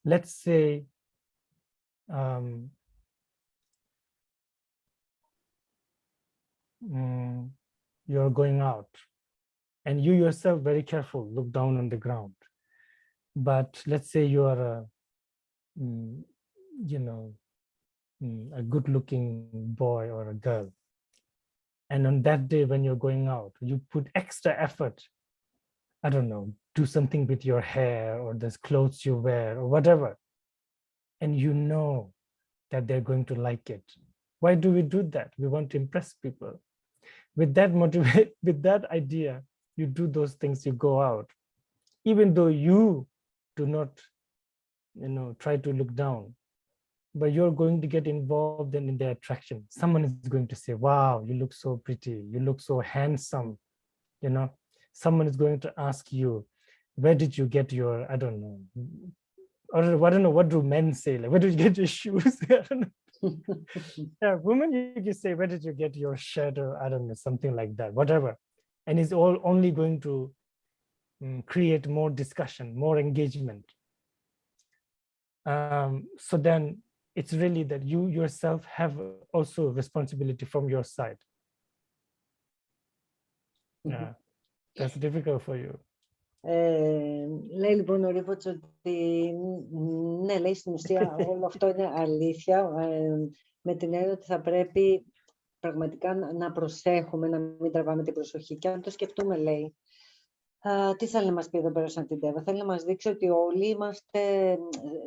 let's say you're going out and you yourself very careful, look down on the ground. But let's say you are a good looking boy or a girl. And on that day when you're going out, you put extra effort. I don't know, do something with your hair or the clothes you wear or whatever. And you know that they're going to like it. Why do we do that? We want to impress people. With that idea, you do those things, you go out. Even though you do not, try to look down, but you're going to get involved in the attraction. Someone is going to say, wow, you look so pretty, you look so handsome. Someone is going to ask you, where did you get your, I don't know, or I don't know, what do men say? Like, where did you get your shoes? I don't know. Yeah, women, you can say, where did you get your shirt? Or I don't know, something like that, whatever. And it's all only going to create more discussion, more engagement. So then it's really that you yourself have also responsibility from your side. Yeah, that's difficult for you. Λέει λοιπόν ο Ρίβοτς ότι ναι, λέει στην ουσία όλο αυτό είναι αλήθεια, με την έννοια ότι θα πρέπει πραγματικά να προσέχουμε, να μην τραβάμε την προσοχή. Και αν το σκεφτούμε, λέει, τι θέλει να μας πει εδώ πέρα σαν την Τέβα? Θέλει να μας δείξει ότι όλοι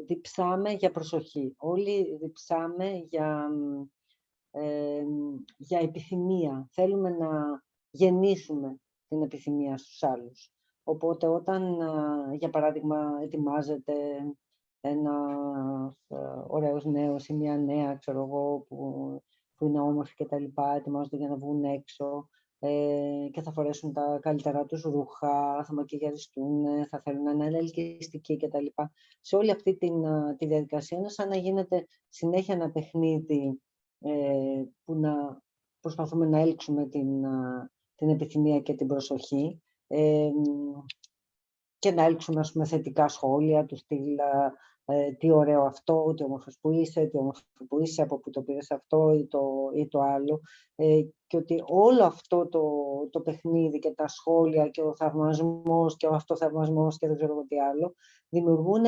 διψάμε για προσοχή. Όλοι διψάμε για επιθυμία. Θέλουμε να γεννήσουμε την επιθυμία στους άλλους. Οπότε όταν, για παράδειγμα, ετοιμάζεται ένας ωραίος νέος ή μια νέα, ξέρω εγώ, που είναι όμορφη και τα λοιπά, ετοιμάζονται για να βγουν έξω και θα φορέσουν τα καλύτερά τους ρούχα, θα μακιγιαριστούν, θα θέλουν να είναι ελκυστικοί και τα λοιπά. Σε όλη αυτή τη διαδικασία είναι σαν να γίνεται συνέχεια ένα παιχνίδι που να προσπαθούμε να έλξουμε την επιθυμία και την προσοχή και να έλξουμε, ας πούμε, θετικά σχόλια του στυλ τι ωραίο αυτό, τι όμορφος που είσαι, τι όμορφο που είσαι, από που το πήρες αυτό ή το άλλο. Και ότι όλο αυτό το παιχνίδι και τα σχόλια και ο θαυμασμός και ο αυτοθαυμασμός και δεν ξέρω τι άλλο, δημιουργούν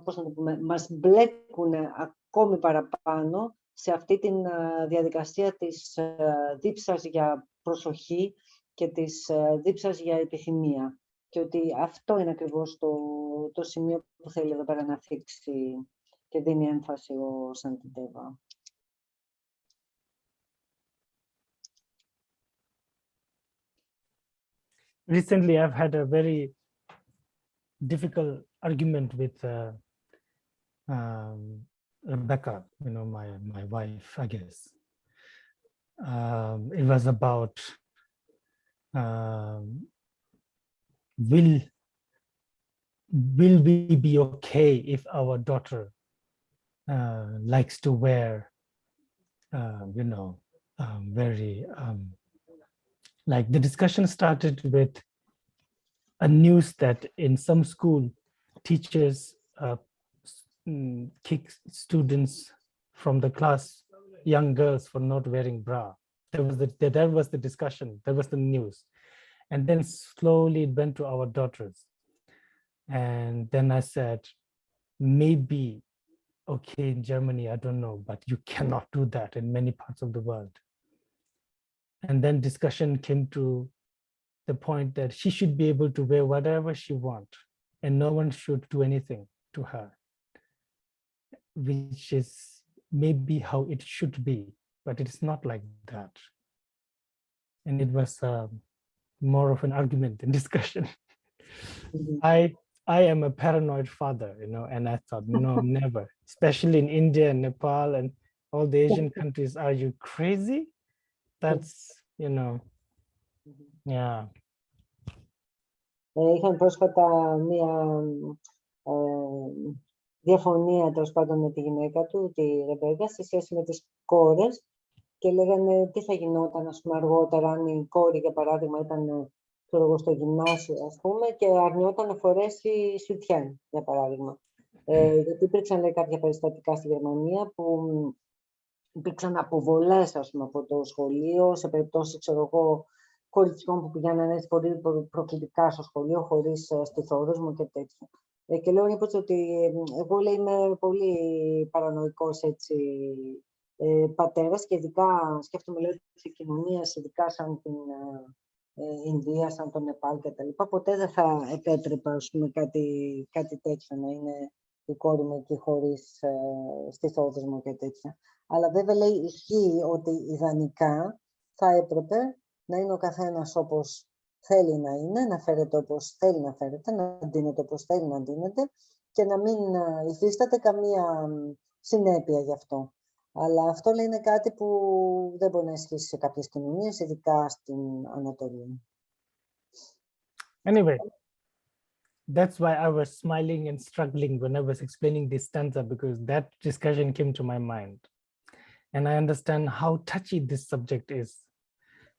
πώς να το πούμε, μας μπλέκουν ακόμη παραπάνω σε αυτή τη διαδικασία της δίψας για προσοχή και της δίψας για επιθυμία. Και ότι αυτό είναι ακριβώς το σημείο που θέλει εδώ πέρα να θίξει και δίνει έμφαση ο Σαντιτέβα. Recently, I've had a very difficult argument with Rebecca, my wife, I guess. It was about will we be okay if our daughter likes to wear, very, like the discussion started with a news that in some school, teachers kick students from the class, young girls, for not wearing bra. That was the discussion, that was the news. And then slowly it went to our daughters. And then I said, maybe, okay, in Germany, I don't know, but you cannot do that in many parts of the world. And then discussion came to the point that she should be able to wear whatever she wants, and no one should do anything to her, which is maybe how it should be, but it's not like that. And it was more of an argument and discussion. I am a paranoid father, and I thought, no, never, especially in India and Nepal and all the Asian countries. Are you crazy? That's, yeah. Είχαν πρόσφατα μία διαφωνία τέλος πάντων με τη γυναίκα του, τη Ρεμπέκα, σε σχέση με τις κόρες και λέγανε τι θα γινόταν αργότερα αν η κόρη, για παράδειγμα, ήταν στο γυμνάσιο, ας πούμε, και αρνιόταν να φορέσει σουτιέν, για παράδειγμα. Γιατί υπήρξαν κάποια περιστατικά στη Γερμανία που υπήρξαν αποβολές, ας πούμε, από το σχολείο, σε περιπτώσεις, κοριτσιών που πηγαίνανε έτσι πολύ προκλητικά στο σχολείο, χωρίς στιθόδρομο και τέτοια. Και λέω λοιπόν ότι εγώ, λέει, είμαι πολύ παρανοϊκός πατέρας και ειδικά σκέφτομαι, λέει, σε κοινωνίες, ειδικά σαν την Ινδία, σαν το Νεπάλ και τα λοιπά, ποτέ δεν θα επέτρεπα, ας πούμε, κάτι τέτοιο, να είναι η κόρη μου εκεί χωρίς στιθόδρομο και τέτοια. Αλλά βέβαια, λέει, ισχύει ότι ιδανικά θα έπρεπε να είναι ο καθένας όπως θέλει να είναι, να φέρεται όπως θέλει να φέρεται, να ντύνεται όπως θέλει να ντύνεται και να μην υφίσταται καμία συνέπεια γι' αυτό. Αλλά αυτό, λέει, είναι κάτι που δεν μπορεί να ισχύσει σε κάποιες κοινωνίες, ειδικά στην Ανατολή. Anyway, that's why I was smiling and struggling when I was explaining this stanza, because that discussion came to my mind. And I understand how touchy this subject is,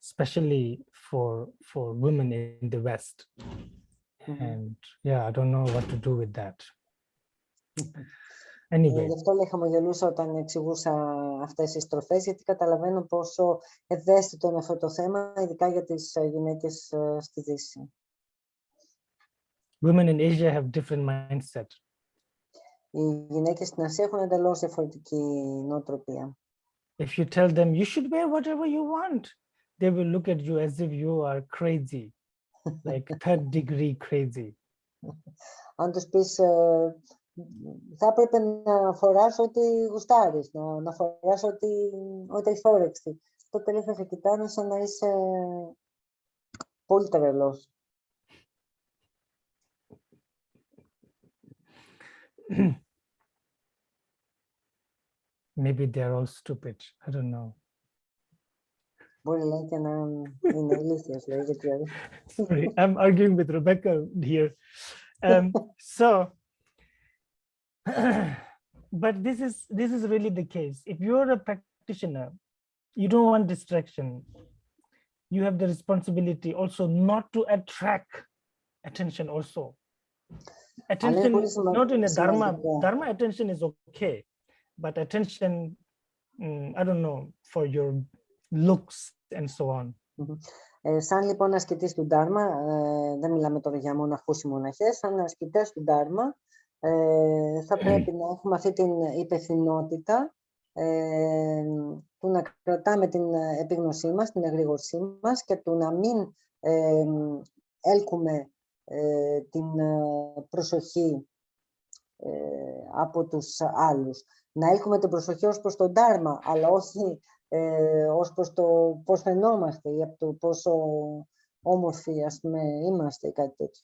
especially for women in the West. And yeah, I don't know what to do with that. Anyway. Γι' αυτό, λέει, χαμογελούσα όταν εξηγούσα αυτές τις στροφές, γιατί καταλαβαίνω πόσο ευαίσθητο είναι αυτό το θέμα, ειδικά για τις γυναίκες στη Δύση. Women in Asia have different mindset. Οι γυναίκες στην Ασία έχουν εντελώς διαφορετική νοοτροπία. If you tell them you should wear whatever you want, they will look at you as if you are crazy, like third degree crazy. Αν τους πεις, θα έπρεπε να φοράς ό,τι γουστάρεις, να φοράς ό,τι έχεις όρεξη, τότε, λέει, θα σε κοιτάνε σαν να είσαι πολύ τρελός. Maybe they're all stupid. I don't know. Μπορεί, λέει, και να είναι ηλίθιος, λέει, γιατί... Sorry, I'm arguing with Rebecca here. So, but this is really the case. If you're a practitioner, you don't want distraction. You have the responsibility also not to attract attention also. Attention, not in a dharma attention is okay, but attention, I don't know, for your looks and so on. Σαν λοιπόν ασκητής του Ντάρμα, δεν μιλάμε τώρα για μοναχούς ή μοναχές, σαν ασκητές του Ντάρμα, θα πρέπει να έχουμε αυτή την υπευθυνότητα του να κρατάμε την επίγνωσή μας, την εγρήγορσή μας και του να μην έλκουμε την προσοχή από τους άλλους. Να έλκουμε την προσοχή ως προς τον Ντάρμα, αλλά όχι ως προς το πώς φαινόμαστε ή από το πόσο όμορφοι, ας πούμε, είμαστε ή κάτι τέτοιο.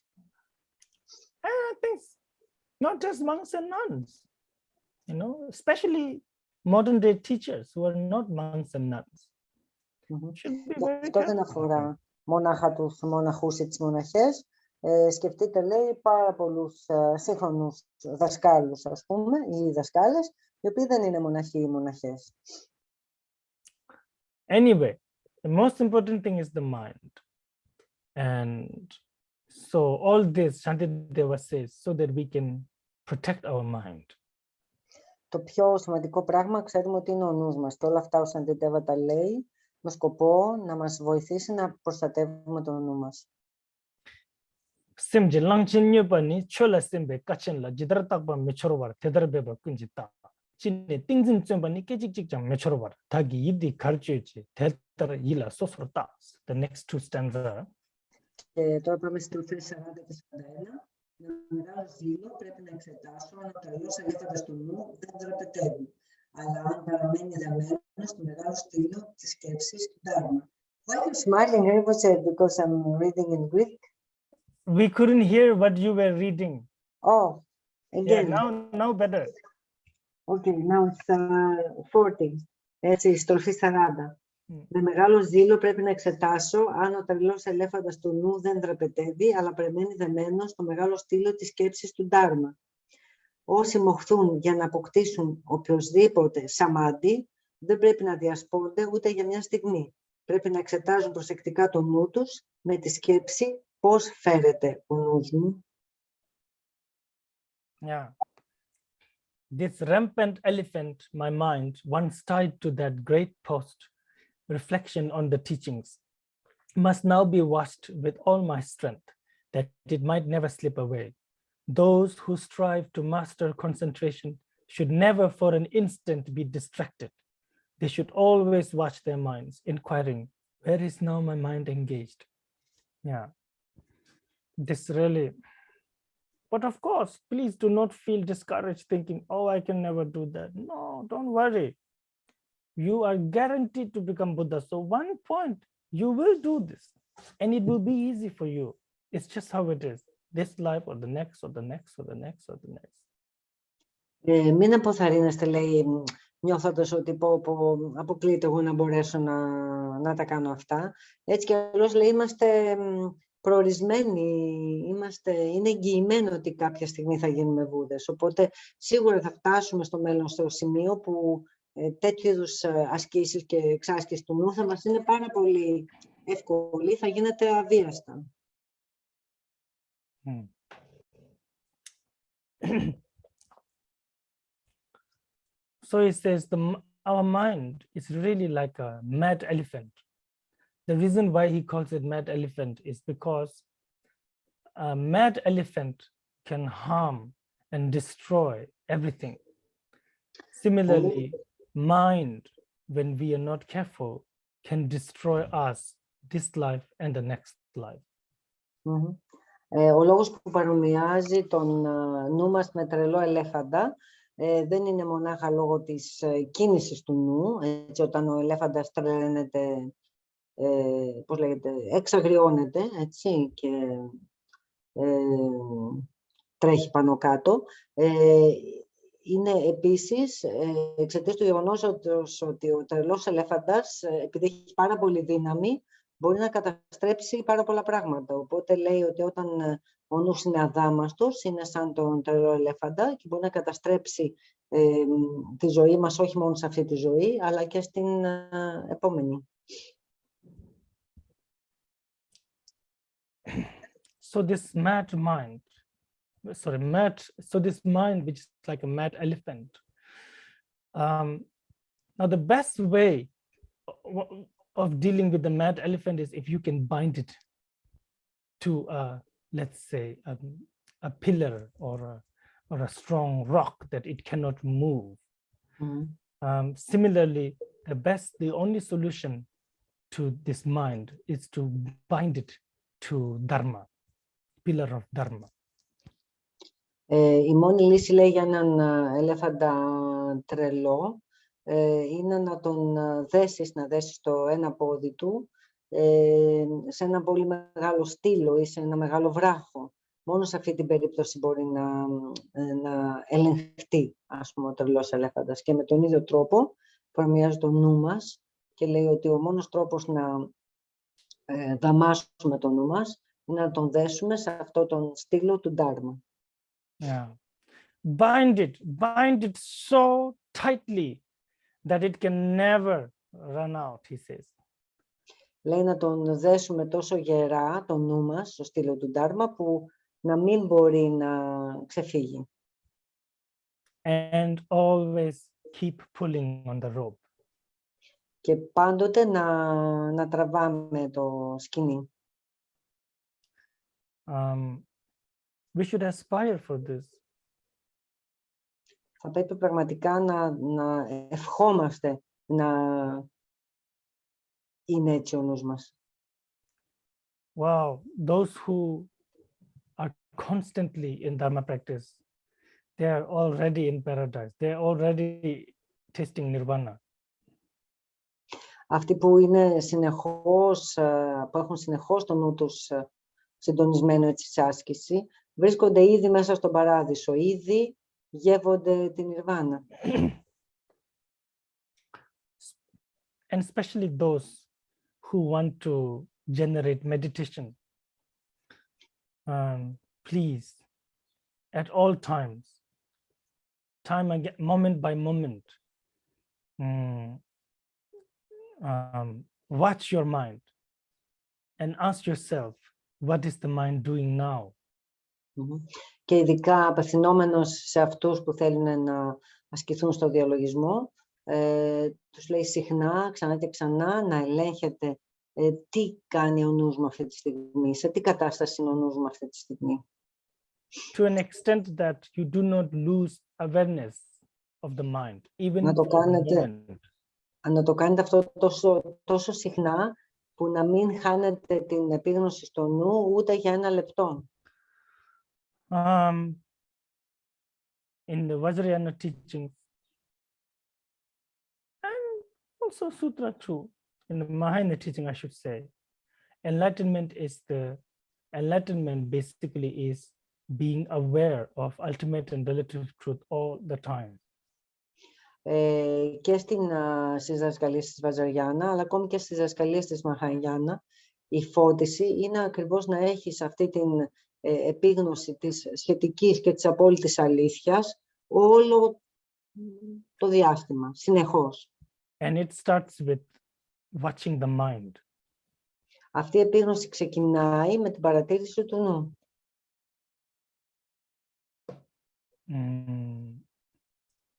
things, not just monks and nuns, you know, especially modern day teachers who are not monks and nuns. Should be very Αυτό δεν αφορά μονάχα τους μοναχούς ή τις μοναχές. Σκεφτείτε, λέει, πάρα πολλούς σύγχρονους δασκάλους, ας πούμε, ή δασκάλες, οι οποίοι δεν είναι μοναχοί ή μοναχές. Anyway, the most important thing is the mind. And so all this, Shantideva says, so that we can protect our mind. Το πιο σημαντικό πράγμα ξέρουμε ότι είναι ο νους μας. Και όλα αυτά ο Shantideva τα λέει με σκοπό να μας βοηθήσει να προστατεύουμε τον νου μας. Simje langchin nyupani chola simbe kachenla jidratakba mechorowar tedrabeba kunjita. Chine tingzin tsumbani kechikchikjang mechorowar. Tagi yidi karchuchi tetar yila sosorta. The next two stanza. Και τώρα πάμε στη στροφή 40 και 41. Με μεγάλο ζήλο πρέπει να εξετάσω αν ο τρελός ελέφαντας του νου δεν δραπετεύει, αλλά αν παραμένει δεμένο στο μεγάλο στήλο της σκέψης του Dharma. Why are you smiling, Rinpoche? Because I'm reading in Greek. We couldn't hear what you were reading. Oh, again. Yeah, now better. Okay, now it's 40. Έτσι, στροφή 40. Με μεγάλο ζήλο πρέπει να εξετάσω αν ο τρελός ελέφαντας του νου δεν δραπετεύει, αλλά παραμένει δεμένο στο μεγάλο στήλο της σκέψης του Ντάρμα. Όσοι μοχθούν για να αποκτήσουν οποιοσδήποτε σαμάντι, δεν πρέπει να διασπώνται ούτε για μια στιγμή. Πρέπει να εξετάζουν προσεκτικά το νου τους με τη σκέψη πώς φέρεται ο νους μου. Yeah. This rampant elephant, my mind, once tied to that great post, reflection on the teachings, must now be washed with all my strength, that it might never slip away. Those who strive to master concentration should never for an instant be distracted. They should always watch their minds, inquiring, where is now my mind engaged? Yeah, this really, but of course, please do not feel discouraged thinking, oh, I can never do that. No, don't worry. You are guaranteed to become Buddha. So one point, you will do this and it will be easy for you. It's just how it is. This life or the next or the next or the next or the next. Μην αποθαρρύνεστε, λέει, νιώθοντας ότι αποκλείεται εγώ να μπορέσω να τα κάνω αυτά. Έτσι κι αλλιώς, λέει, είμαστε προορισμένοι, είναι εγγυημένο ότι κάποια στιγμή θα γίνουμε Βούδες. Οπότε σίγουρα θα φτάσουμε στο μέλλον στο σημείο που τέτοιου είδους ασκήσεις και εξάσκηση του νου θα μας είναι πάρα πολύ εύκολη, θα γίνεται αβίαστα. So it says our mind is really like a mad elephant. The reason why he calls it mad elephant is because a mad elephant can harm and destroy everything. Similarly, mind, when we are not careful, can destroy us this life and the next life. Ο λόγος που παρομοιάζει τον νου μας με τρελό ελέφαντα δεν είναι μονάχα λόγω της κίνησης του νου, έτσι, όταν ο ελέφαντας τρελαίνεται, πώς λέγεται, εξαγριώνεται, έτσι, και τρέχει πάνω κάτω. Είναι επίσης εξαιτίας του γεγονός ότι ο τρελός ελέφαντας, επειδή έχει πάρα πολύ δύναμη, μπορεί να καταστρέψει πάρα πολλά πράγματα. Οπότε λέει ότι όταν ο νους είναι αδάμαστος, είναι σαν τον τρελό ελέφαντα και μπορεί να καταστρέψει τη ζωή μας, όχι μόνο σε αυτή τη ζωή, αλλά και στην επόμενη. So this mad mind, so this mind which is like a mad elephant. Now the best way of dealing with the mad elephant is if you can bind it to, let's say, a pillar or a strong rock that it cannot move. Similarly, the only solution to this mind is to bind it to Dharma, pillar of Dharma. Η μόνη λύση, λέει, για έναν ελέφαντα τρελό είναι να τον δέσεις, να δέσεις το ένα πόδι του σε ένα πολύ μεγάλο στήλο ή σε ένα μεγάλο βράχο. μόνο σε αυτή την περίπτωση μπορεί να ελεγχθεί, ας πούμε, ο τρελός ελέφαντας. Και με τον ίδιο τρόπο παρομοιάζει το νου μας και λέει ότι ο μόνος τρόπος να δαμάσουμε το νου μας είναι να τον δέσουμε σε αυτό τον στήλο του Dharma. Yeah. Bind it so tightly that it can never run out, he says. Λέει να τον δέσουμε τόσο γερά, το νου μας, στο στήλο του Dharma, που να μην μπορεί να ξεφύγει. And always keep pulling on the rope. Και πάντοτε να τραβάμε το σκηνή. We should aspire for this. Θα πρέπει πραγματικά να ευχόμαστε να είναι έτσι ο νους μας. Wow, those who are constantly in Dharma practice, they are already in paradise. They are already tasting nirvana. Αυτοί που είναι συνεχώς, που έχουν συνεχώς το νου τους συντονισμένο έτσι σε άσκηση, βρίσκονται ήδη μέσα στον παράδεισο, ήδη γεύονται την νιρβάνα. And especially those who want to generate meditation. Please, at all times, time again, moment by moment, watch your mind and ask yourself, what is the mind doing now? Και ειδικά απευθυνόμενος σε αυτούς που θέλουν να ασκηθούν στο διαλογισμό, τους λέει συχνά, ξανά και ξανά, να ελέγχετε τι κάνει ο νους μου αυτή τη στιγμή, σε τι κατάσταση είναι ο νους μου αυτή τη στιγμή. To an extent that you do not lose awareness of the mind, even να το κάνετε αυτό τόσο συχνά, που να μην χάνετε την επίγνωση στο νου ούτε για ένα λεπτό. In the Vajrayana teachings, and also Sutra too, in the Mahayana teaching, I should say, enlightenment basically is being aware of ultimate and relative truth all the time. Και στις διδασκαλίες της Βατζαριάνα, αλλά ακόμη και στις διδασκαλίες της Μαχαγιάνα, η φώτιση είναι ακριβώς να έχεις αυτή την επίγνωση της σχετικής και της απόλυτης αλήθειας όλο το διάστημα, συνεχώς. And it starts with watching the mind. Αυτή η επίγνωση ξεκινάει με την παρατήρηση του νου.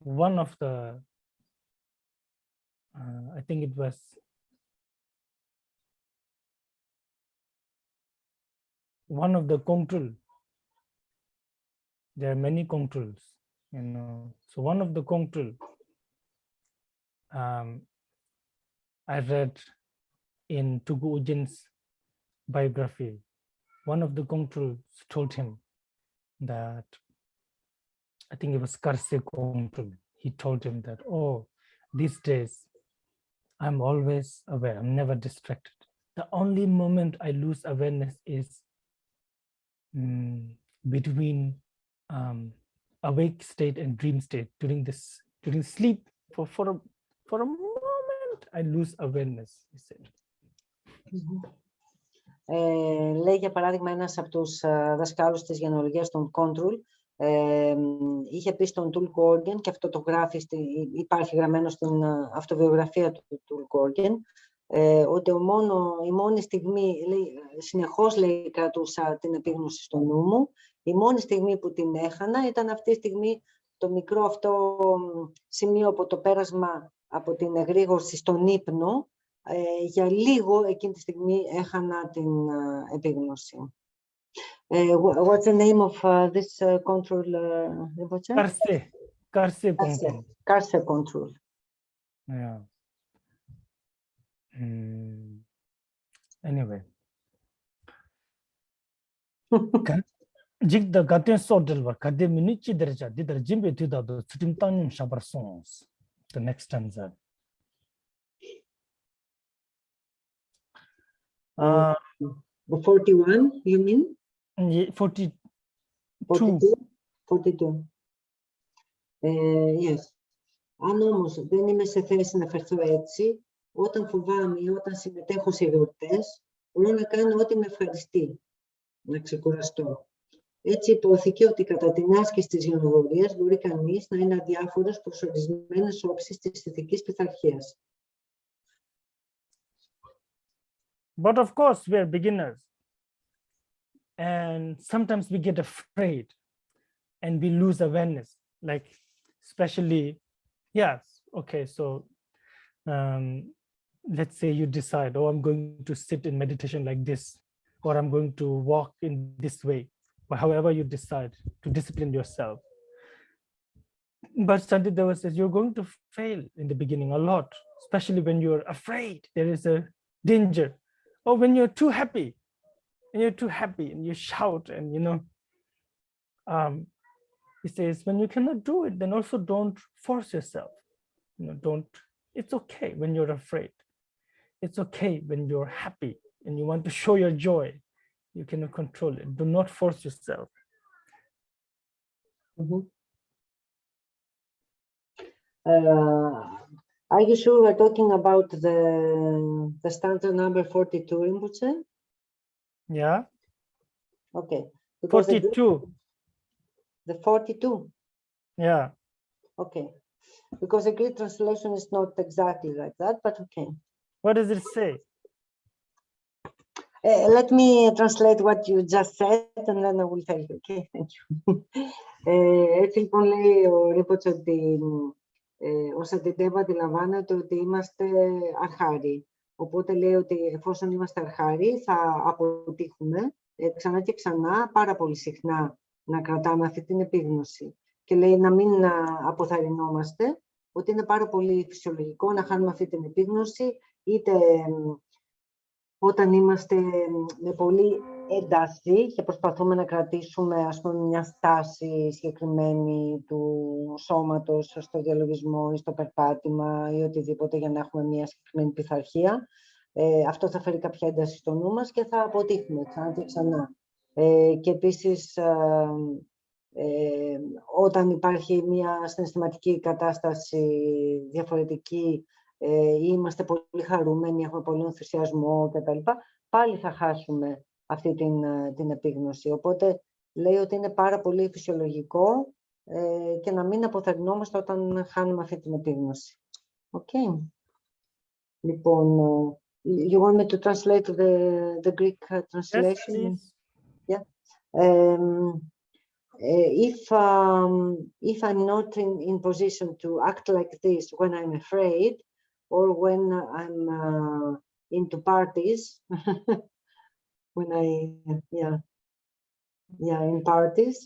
One of the, I think it was one of the control. There are many controls, you know. So one of the control I read in Tugu Ujin's biography. One of the controls told him that, I think it was Karse control. He told him that, oh, these days I'm always aware, I'm never distracted. The only moment I lose awareness is between awake state and dream state. During sleep, for a moment I lose awareness, he said. Λέει για παράδειγμα ένας από τους δασκάλους της γενεολογίας των Κόντρουλ, είχε πει στον Τουλ Κόργεν, και αυτό το γράφει, υπάρχει γραμμένο στην αυτοβιογραφία του Τουλ Κόργεν, ότι η μόνη στιγμή, συνεχώς λέει, κρατούσα την επίγνωση στο νου μου, η μόνη στιγμή που την έχανα ήταν αυτή τη στιγμή, το μικρό αυτό σημείο από το πέρασμα από την εγρήγορση στον ύπνο, για λίγο εκείνη τη στιγμή έχανα την επίγνωση. What's the name of this control? Karse control. Karse control. Yeah. Anyway. Jig the gaten sordel war kade minichi derja didar jimbe tuda do timtanim shabar songs. The next stanza. 41, you mean? 42. Yes. Αν όμως δεν είμαι σε θέση να φερθώ έτσι, όταν φοβάμαι ή όταν συμμετέχω σε γιορτές, μπορώ να κάνω ό,τι με ευχαριστεί, να ξεκουραστώ. Έτσι υπόθηκε ότι κατά την άσκηση της γενοδορίας μπορεί κανείς να είναι αδιάφορος προς ορισμένες όψεις της ηθικής πειθαρχίας. But of course, we're beginners. And sometimes we get afraid and we lose awareness. Like, especially, yes, okay, so let's say you decide, oh, I'm going to sit in meditation like this, or I'm going to walk in this way, or however you decide to discipline yourself. But Santideva says you're going to fail in the beginning a lot, especially when you're afraid there is a danger, or when you're too happy, and you shout, and he says when you cannot do it, then also don't force yourself. It's okay when you're afraid. It's okay when you're happy and you want to show your joy. You cannot control it. Do not force yourself. Mm-hmm. Are you sure we're talking about the stanza number 42, Rinpoche? Yeah. Okay. 42. The 42? Yeah. Okay. Because the Greek translation is not exactly like that, but okay. What does it say? Let me translate what you just said, and then I will tell you. Okay, thank you. Έτσι λοιπόν λέει ο Ρίμποτς ότι ο Σαντιντέβα αντιλαμβάνεται ότι είμαστε αρχάριοι. Οπότε λέει ότι εφόσον είμαστε αρχάριοι θα αποτύχουμε ξανά και ξανά, πάρα πολύ συχνά, να κρατάμε αυτή την επίγνωση. Και λέει να μην αποθαρρυνόμαστε, ότι είναι πάρα πολύ φυσιολογικό να χάνουμε αυτή την επίγνωση, είτε όταν είμαστε με πολύ ένταση και προσπαθούμε να κρατήσουμε, ας πούμε, μια στάση συγκεκριμένη του σώματος στο διαλογισμό ή στο περπάτημα ή οτιδήποτε για να έχουμε μια συγκεκριμένη πειθαρχία. Αυτό θα φέρει κάποια ένταση στο νου μας και θα αποτύχουμε ξανά και ξανά. Και επίσης, όταν υπάρχει μια συναισθηματική κατάσταση διαφορετική ή είμαστε πολύ χαρούμενοι, έχουμε πολύ ενθουσιασμό κτλ., πάλι θα χάσουμε αυτή την επίγνωση. Οπότε λέει ότι είναι πάρα πολύ φυσιολογικό και να μην αποθαρρυνόμαστε όταν χάνουμε αυτή την επίγνωση. Okay. Λοιπόν, you want me to translate the Greek translation? Yes, yeah. If I'm not in position to act like this when I'm afraid, or when I'm into parties, when in parties,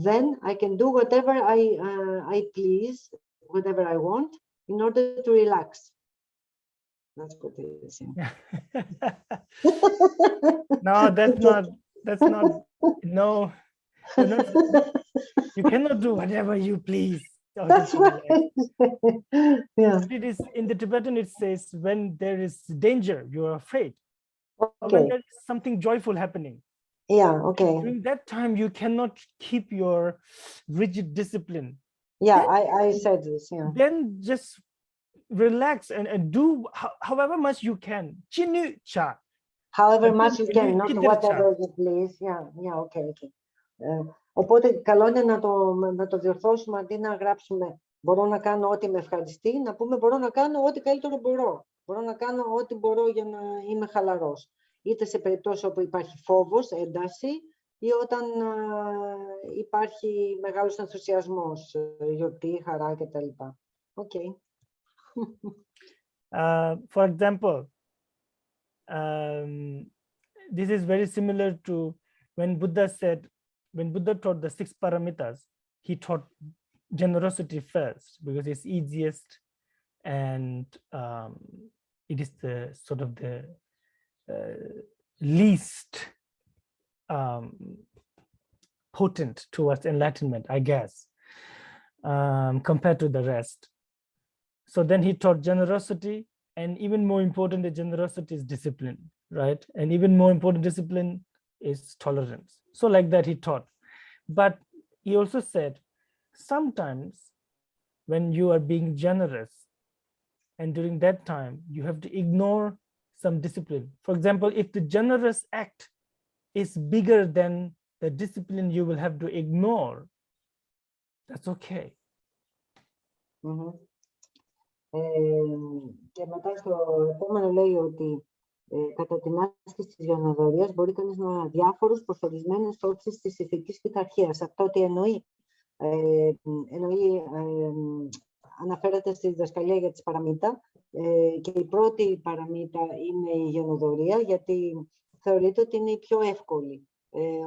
then I can do whatever I please, whatever I want, in order to relax. That's what it is. Yeah. No, that's not. No, you cannot do whatever you please. That's right. Yeah. It is in the Tibetan. It says when there is danger, you are afraid. Okay. When there is something joyful happening. Yeah. Okay. During that time, you cannot keep your rigid discipline. Yeah, I said this. Yeah. Then just relax and do however much you can. Chinu cha. However much you can, not whatever you please. Yeah, okay. Οπότε καλό είναι να το διορθώσουμε, αντί να γράψουμε μπορώ να κάνω ό,τι με ευχαριστεί, να πούμε μπορώ να κάνω ό,τι καλύτερο μπορώ. Μπορώ να κάνω ό,τι μπορώ για να είμαι χαλαρός. Είτε σε περιπτώσεις όπου υπάρχει φόβος, ένταση, ή όταν υπάρχει μεγάλος ενθουσιασμός, γιορτή, χαρά κτλ. Okay. For example, this is very similar to when Buddha taught the 6 paramitas. He taught generosity first because it's easiest and it is the sort of the least potent towards enlightenment, I guess, compared to the rest. So then he taught generosity, and even more important than generosity is discipline, right? And even more important discipline is tolerance. So like that he taught. But he also said, sometimes when you are being generous, and during that time, you have to ignore some discipline. For example, if the generous act is bigger than the discipline you will have to ignore, that's okay. Και μετά στο επόμενο λέει ότι κατά την άσκηση της γενοδορίας μπορεί κανείς να διάφορους προς ορισμένες όψεις της ηθικής πειθαρχίας. Αυτό τι εννοεί. Αναφέρεται στη διδασκαλία για τις παραμίτα και η πρώτη παραμίτα είναι η γενοδορία, γιατί θεωρείται ότι είναι η πιο εύκολη.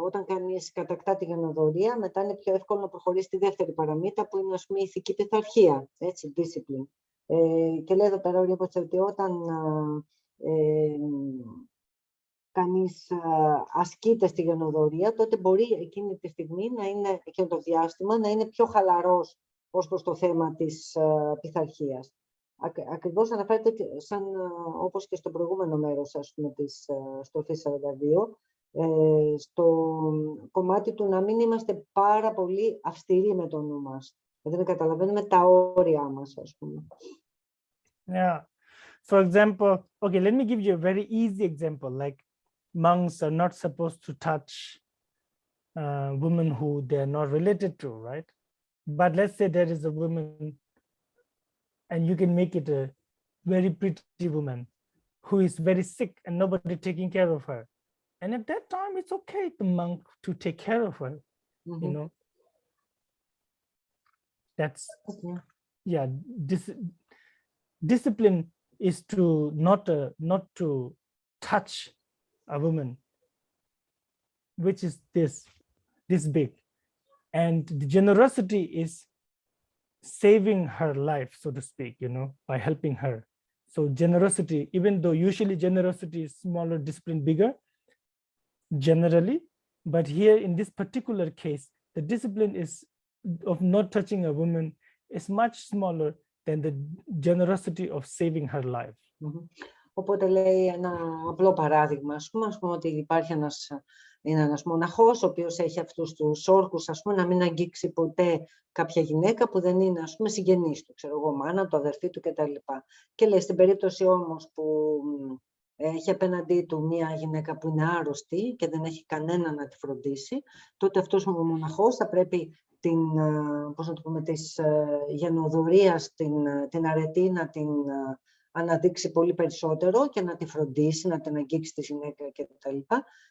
Όταν κανείς κατακτά τη γενοδορία, μετά είναι πιο εύκολο να προχωρήσει στη δεύτερη παραμίτα, που είναι, ας πούμε, η ηθική πειθαρχία, έτσι, discipline. Και λέει εδώ πέρα ότι όταν κανείς ασκείται στη γενοδορία, τότε μπορεί εκείνη τη στιγμή, εκείνο το διάστημα, να είναι πιο χαλαρός ως προς το θέμα της πειθαρχίας. Ακριβώς αναφέρεται όπως και στο προηγούμενο μέρος, ας πούμε, της στροφής 42, στο κομμάτι του να μην είμαστε πάρα πολύ αυστηροί με το νου μας. Δηλαδή να καταλαβαίνουμε τα όρια μας, ας πούμε. Yeah. For example, okay, let me give you a very easy example. Like monks are not supposed to touch women who they are not related to, right? But let's say there is a woman and you can make it a very pretty woman who is very sick and nobody taking care of her. And at that time, it's okay the monk to take care of her, you know. That's, yeah, discipline is to not to touch a woman, which is this big. And the generosity is saving her life, so to speak, you know, by helping her. So generosity, even though usually generosity is smaller, discipline bigger, generally, but here in this particular case, the discipline is of not touching a woman is much smaller than the generosity of saving her life. Οπότε λέει ένα απλό παράδειγμα, ας πούμε ότι υπάρχει ένας μοναχός, ο οποίος έχει αυτούς τους όρκους, ας πούμε, να μην αγγίξει ποτέ κάποια γυναίκα που δεν είναι, ας πούμε, συγγενής του, ξέρω εγώ, μάνα του, αδερφή του κτλ. Και λέει, στην περίπτωση όμως που έχει απέναντί του μία γυναίκα που είναι άρρωστη και δεν έχει κανένα να τη φροντίσει, τότε αυτός ο μοναχός θα πρέπει της γενοδορίας, την αρετή να την αναδείξει πολύ περισσότερο και να τη φροντίσει, να την αγγίξει τη γυναίκα κτλ.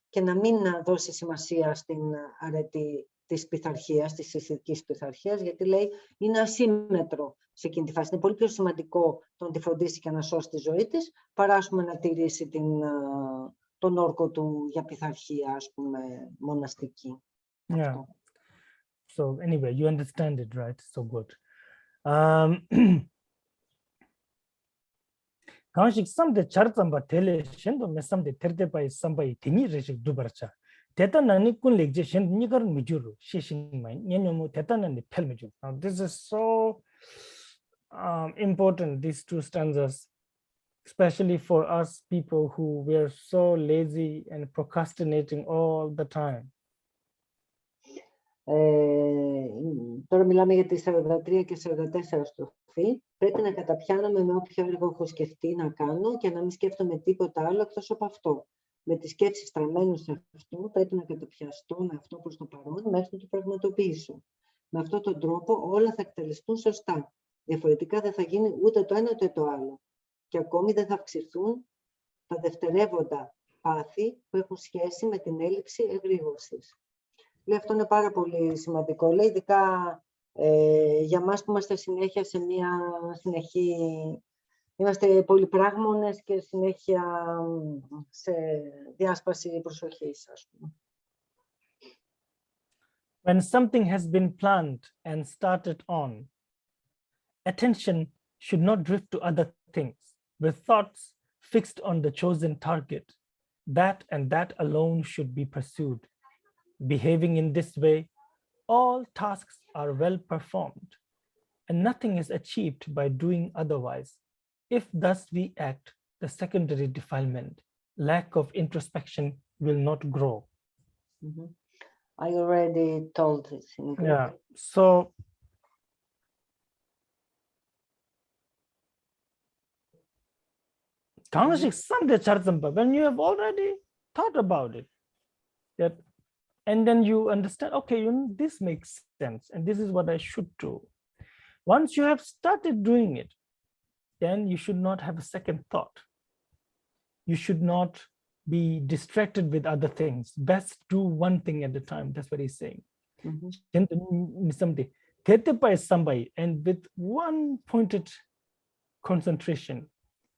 Και να μην δώσει σημασία στην αρετή της πειθαρχίας, της ηθικής πειθαρχίας, γιατί λέει είναι ασύμμετρο σε εκείνη τη φάση. Είναι πολύ πιο σημαντικό το να τη φροντίσει και να σώσει τη ζωή της, παρά να τηρήσει τον όρκο του για πειθαρχία, ας πούμε, μοναστική. Yeah. So anyway, you understand it, right? So good. Kanshik samde chartsamba tele shendo me samde terde pai sambai tini reshik dubarcha. Teta nani kun legje shend nigar mijuru shishin mai nyenyomu teta nani pel mijuru. Now this is so important, these two stanzas, especially for us people who were so lazy and procrastinating all the time. Τώρα μιλάμε για τη 43 και 44 στροφή. Πρέπει να καταπιάνομαι με όποιο έργο έχω σκεφτεί να κάνω και να μην σκέφτομαι τίποτα άλλο εκτός από αυτό. Με τις σκέψεις στραμμένες σε αυτό, πρέπει να καταπιαστώ με αυτό προς το παρόν μέχρι να το πραγματοποιήσω. Με αυτόν τον τρόπο όλα θα εκτελεστούν σωστά. Διαφορετικά δεν θα γίνει ούτε το ένα ούτε το άλλο. Και ακόμη δεν θα αυξηθούν τα δευτερεύοντα πάθη που έχουν σχέση με την έλλειψη εγρήγορσης. Λέει, αυτό είναι πάρα πολύ σημαντικό. Λέει, ειδικά για μας που είμαστε συνέχεια σε μια συνεχή... Είμαστε πολυπράγμονες και συνέχεια σε διάσπαση προσοχής, ας πούμε. When something has been planned and started on, attention should not drift to other things, with thoughts fixed on the chosen target. That and that alone should be pursued. Behaving in this way, all tasks are well performed, and nothing is achieved by doing otherwise. If thus we act, the secondary defilement, lack of introspection, will not grow. I already told it in Greek. Yeah. So when you have already thought about it, that, and then you understand, okay, this makes sense, and this is what I should do. Once you have started doing it, then you should not have a second thought. You should not be distracted with other things. Best do one thing at a time. That's what he's saying. Somebody, and with one pointed concentration,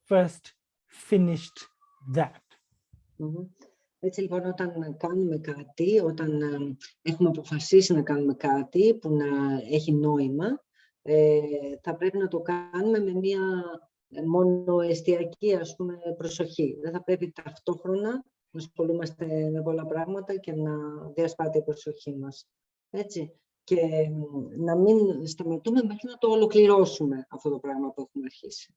first finished that. Έτσι λοιπόν, όταν κάνουμε κάτι, όταν έχουμε αποφασίσει να κάνουμε κάτι που να έχει νόημα, θα πρέπει να το κάνουμε με μία μονοεστιακή, ας πούμε, προσοχή. Δεν θα πρέπει ταυτόχρονα να ασχολούμαστε με πολλά πράγματα και να διασπάται η προσοχή μας. Έτσι. Και να μην σταματούμε μέχρι να το ολοκληρώσουμε αυτό το πράγμα που έχουμε αρχίσει.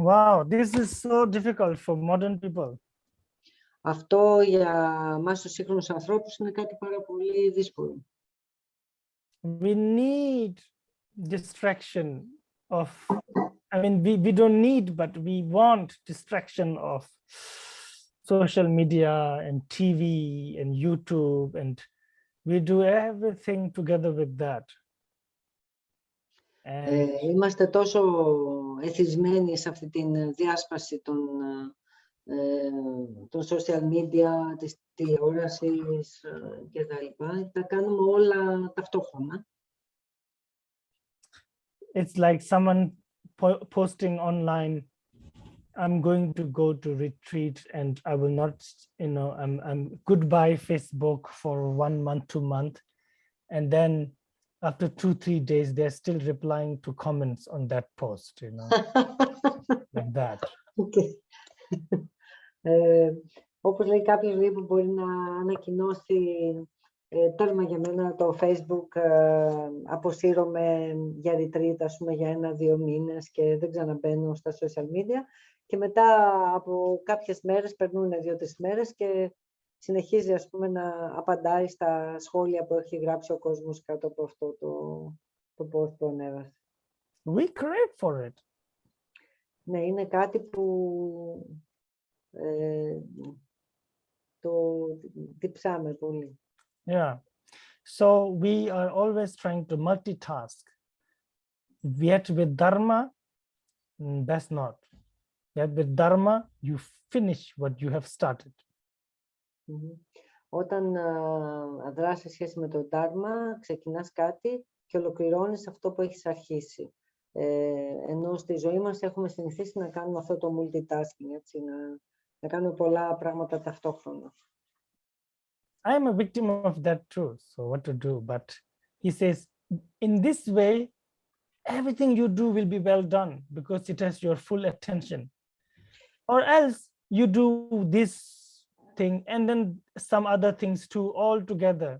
Wow, this is so difficult for modern people. Αυτό για μας τους σύγχρονους ανθρώπους είναι κάτι πάρα πολύ δύσκολο. We need distraction of, I mean, we don't need, but we want distraction of social media and TV and YouTube, and we do everything together with that. Είμαστε τόσο εθισμένοι σε αυτή τη διάσπαση των social media, της τηλεόρασης και τα λοιπά. Τα κάνουμε όλα ταυτόχρονα. It's like someone posting online, I'm going to go to retreat and I will not, I'm goodbye Facebook for 1 month, 2 months. And then after 2-3 days, they're still replying to comments on that post, like that. Okay. Όπως λέει κάποιος που μπορεί να ανακοινώσει τέρμα για μένα το Facebook, αποσύρωμαι για retreat, ας πούμε, για 1-2 μήνες και δεν ξαναμπαίνω στα social media, και μετά από κάποιες μέρες, περνούν 2-3 μέρες και συνεχίζει, ας πούμε, να απαντάει στα σχόλια που έχει γράψει ο κόσμος κάτω από αυτό το post που ανέβασε. We crave for it. Ναι, είναι κάτι που το διψάμε πολύ. Yeah. So we are always trying to multitask. Yet with Dharma, that's not. Yet with Dharma, you finish what you have started. Όταν δράσεις σε σχέση με το Dharma, ξεκινάς κάτι και ολοκληρώνεις αυτό που έχεις αρχίσει. Ενώ στη ζωή μας έχουμε συνηθίσει να κάνουμε αυτό το multitasking, έτσι, να κάνουμε πολλά πράγματα ταυτόχρονα. I am a victim of that too, so what to do? But he says, in this way, everything you do will be well done because it has your full attention. Or else you do this thing and then some other things too all together.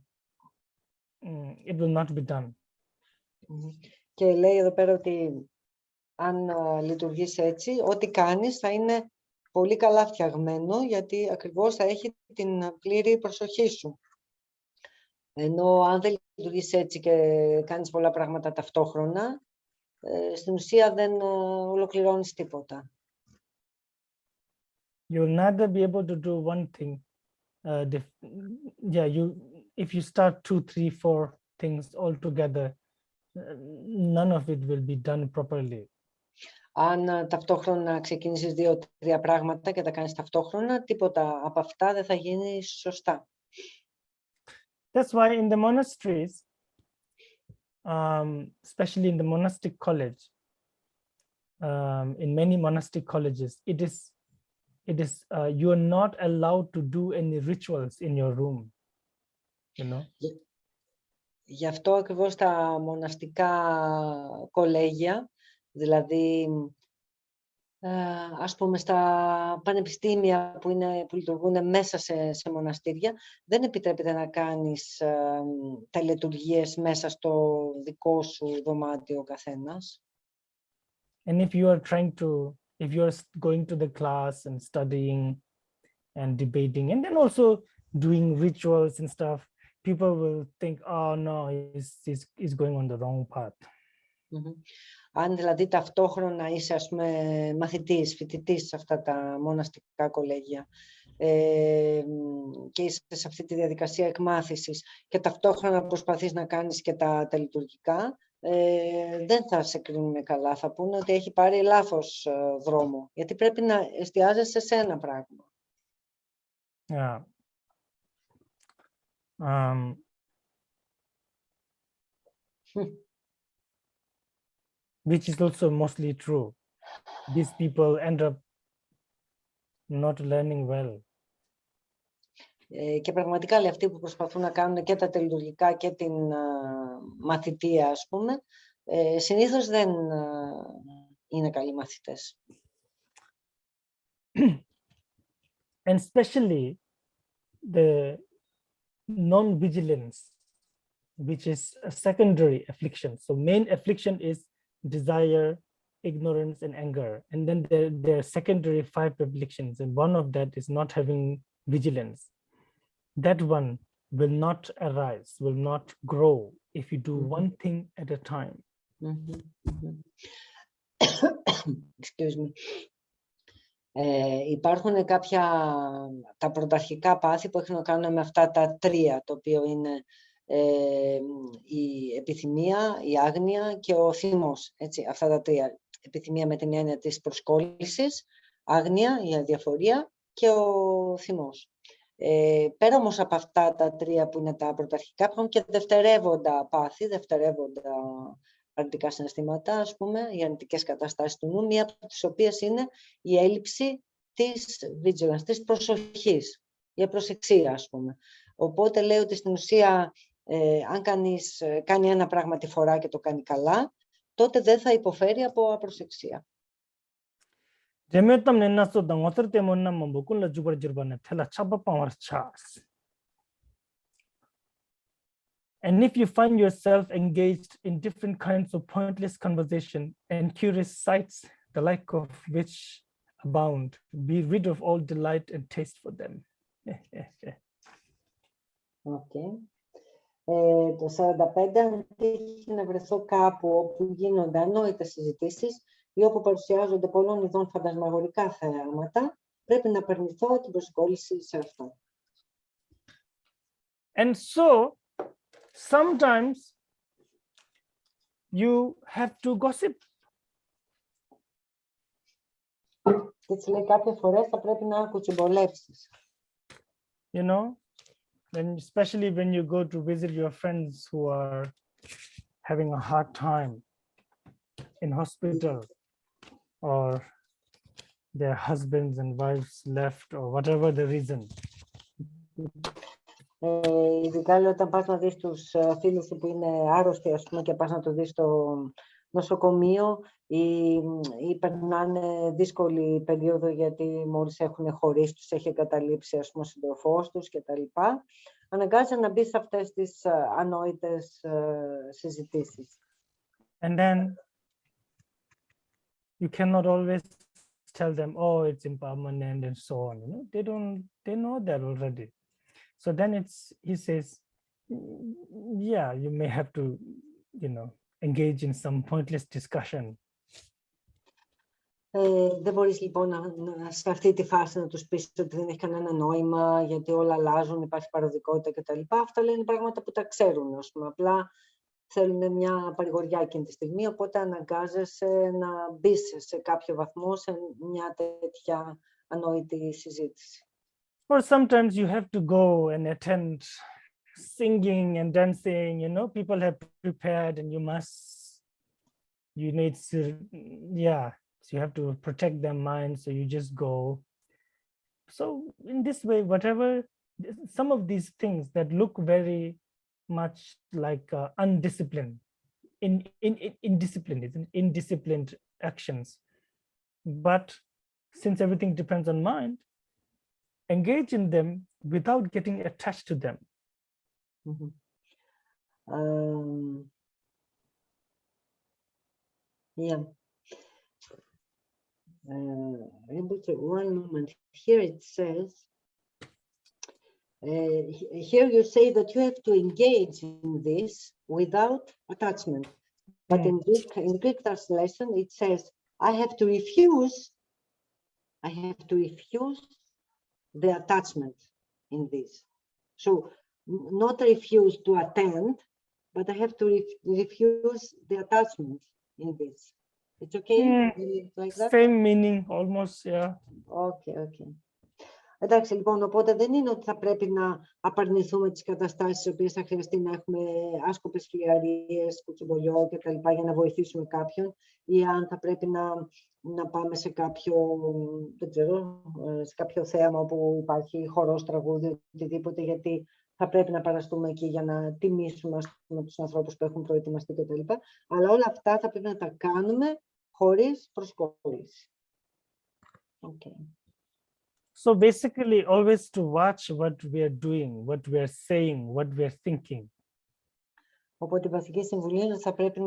It will not be done. Και λέει εδώ πέρα ότι αν λειτουργείς έτσι, ό,τι κάνεις θα είναι πολύ καλά φτιαγμένο, γιατί ακριβώς θα έχει την πλήρη προσοχή σου. Ενώ αν δεν λειτουργείς έτσι και κάνεις πολλά πράγματα ταυτόχρονα, στην ουσία δεν ολοκληρώνεις τίποτα. You'll never be able to do one thing. If you start 2, 3, 4 things all together, none of it will be done properly. Αν ταυτόχρονα ξεκινήσεις 2-3 πράγματα και τα κάνεις ταυτόχρονα, τίποτα από αυτά δεν θα γίνει σωστά. That's why in the monasteries, especially in the monastic college, in many monastic colleges, it is you are not allowed to do any rituals in your room, Γι' αυτό ακριβώς τα μοναστικά κολέγια, δηλαδή ας πούμε στα πανεπιστήμια που λειτουργούν μέσα σε μοναστήρια, δεν επιτρέπεται να κάνεις τελετουργίες μέσα στο δικό σου δωμάτιο καθένας. And if you are going to the class and studying and debating, and then also doing rituals and stuff, people will think, oh no, he's going on the wrong path. Αν δηλαδή ταυτόχρονα είσαι, ας πούμε, μαθητής, φοιτητής σε αυτά τα μοναστικά κολέγια και είσαι σε αυτή τη διαδικασία εκμάθησης και ταυτόχρονα προσπαθείς να κάνεις και τα λειτουργικά, δεν θα σε κρίνουν καλά. Θα πούνε ότι έχει πάρει λάθος δρόμο, γιατί πρέπει να εστιάζεσαι σε ένα πράγμα. Yeah. Which is also mostly true. These people end up not learning well. Και πραγματικά λέει, αυτοί που προσπαθούν να κάνουν και τα τελειτουργικά και την μαθητεία, ας πούμε, συνήθως δεν είναι καλοί μαθητές. And especially the non-vigilance, which is a secondary affliction. So main affliction is desire, ignorance, and anger. And then there are secondary 5 afflictions. And one of that is not having vigilance. That one will not arise, will not grow if you do one thing at a time. Excuse me. Υπάρχουν κάποια τα πρωταρχικά πάθη που έχουν να κάνουν με αυτά τα 3, το οποίο είναι η επιθυμία, η άγνοια και ο θυμός. Έτσι, αυτά τα 3. Επιθυμία με την έννοια της προσκόλλησης, άγνοια, η αδιαφορία και ο θυμός. Πέρα όμως από αυτά τα 3 που είναι τα πρωταρχικά, υπάρχουν και δευτερεύοντα πάθη, δευτερεύοντα αρνητικά συναισθήματα, ας πούμε, οι αρνητικές καταστάσεις του νου, μία από τις οποίες είναι η έλλειψη της vigilance, της προσοχής, η απροσεξία, ας πούμε. Οπότε λέει ότι στην ουσία, αν κανείς κάνει ένα πράγμα τη φορά και το κάνει καλά, τότε δεν θα υποφέρει από απροσεξία. And if you find yourself engaged in different kinds of pointless conversation and curious sights, the like of which abound, be rid of all delight and taste for them. Okay. Το 45, αν τύχει να βρεθώ κάπου όπου γίνονται ανόητες συζητήσεις ή όπου παρουσιάζονται πολλών ειδών φαντασμαγορικά θέματα, πρέπει να περνηθώ την προσκόλληση σε αυτό. And so, sometimes you have to gossip. Έτσι λέει, κάποιες φορές θα πρέπει να κουτσιμπολεύσεις. You know, and especially when you go to visit your friends who are having a hard time in hospital, or their husbands and wives left, or whatever the reason. Ειδικά λέει, όταν πας να δεις τους φίλους σου που είναι άρρωστοι, ας πούμε, και πας να το δεις στο νοσοκομείο ή περνάνε δύσκολη περίοδο γιατί μόλις έχουν χωρίσει, τους έχει εγκαταλείψει, ας πούμε, ο σύντροφός τους κτλ. Αναγκάζεται να μπει σε αυτές τις ανόητες συζητήσεις. And then you cannot always tell them, oh, it's impermanent and so on. You know, they know that already. So then he says, yeah, you may have to, you know, engage in some pointless discussion. Δεν μπορείς λοιπόν σε αυτή τη φάση να τους πεις ότι δεν έχει κανένα νόημα, γιατί όλα αλλάζουν, υπάρχει παροδικότητα κτλ. Αυτά λένε πράγματα που τα ξέρουν, ας πούμε. Απλά θέλουν μια παρηγοριά εκείνη τη στιγμή, οπότε αναγκάζεσαι να μπεις σε κάποιο βαθμό σε μια τέτοια ανόητη συζήτηση. Or sometimes you have to go and attend singing and dancing, you know, people have prepared and you need to, yeah, so you have to protect their mind, so you just go. So in this way, some of these things that look very much like undisciplined, indisciplined actions. But since everything depends on mind, engage in them without getting attached to them. Yeah. One moment. Here it says, Here you say that you have to engage in this without attachment. But in Greek translation, it says, I have to refuse the attachment in this. So not refuse to attend, but I have to refuse the attachment in this. It's okay? Like that? Same meaning, almost, yeah. Okay. Εντάξει, λοιπόν, οπότε δεν είναι ότι θα πρέπει να απαρνηθούμε τις καταστάσεις στις οποίες θα χρειαστεί να έχουμε άσκοπες φλιαρίες, κουτσομπολιό και τα λοιπά για να βοηθήσουμε κάποιον, ή αν θα πρέπει να πάμε σε κάποιο, δεν ξέρω, σε κάποιο θέαμα όπου υπάρχει χορός, τραγούδι, οτιδήποτε, γιατί θα πρέπει να παραστούμε εκεί για να τιμήσουμε τους ανθρώπους που έχουν προετοιμαστεί και τα λοιπά. Αλλά όλα αυτά θα πρέπει να τα κάνουμε χωρίς προσκόλληση. Okay. So basically, always to watch what we are doing, what we are saying, what we are thinking. Οπότε η βασική συμβουλή είναι ότι θα πρέπει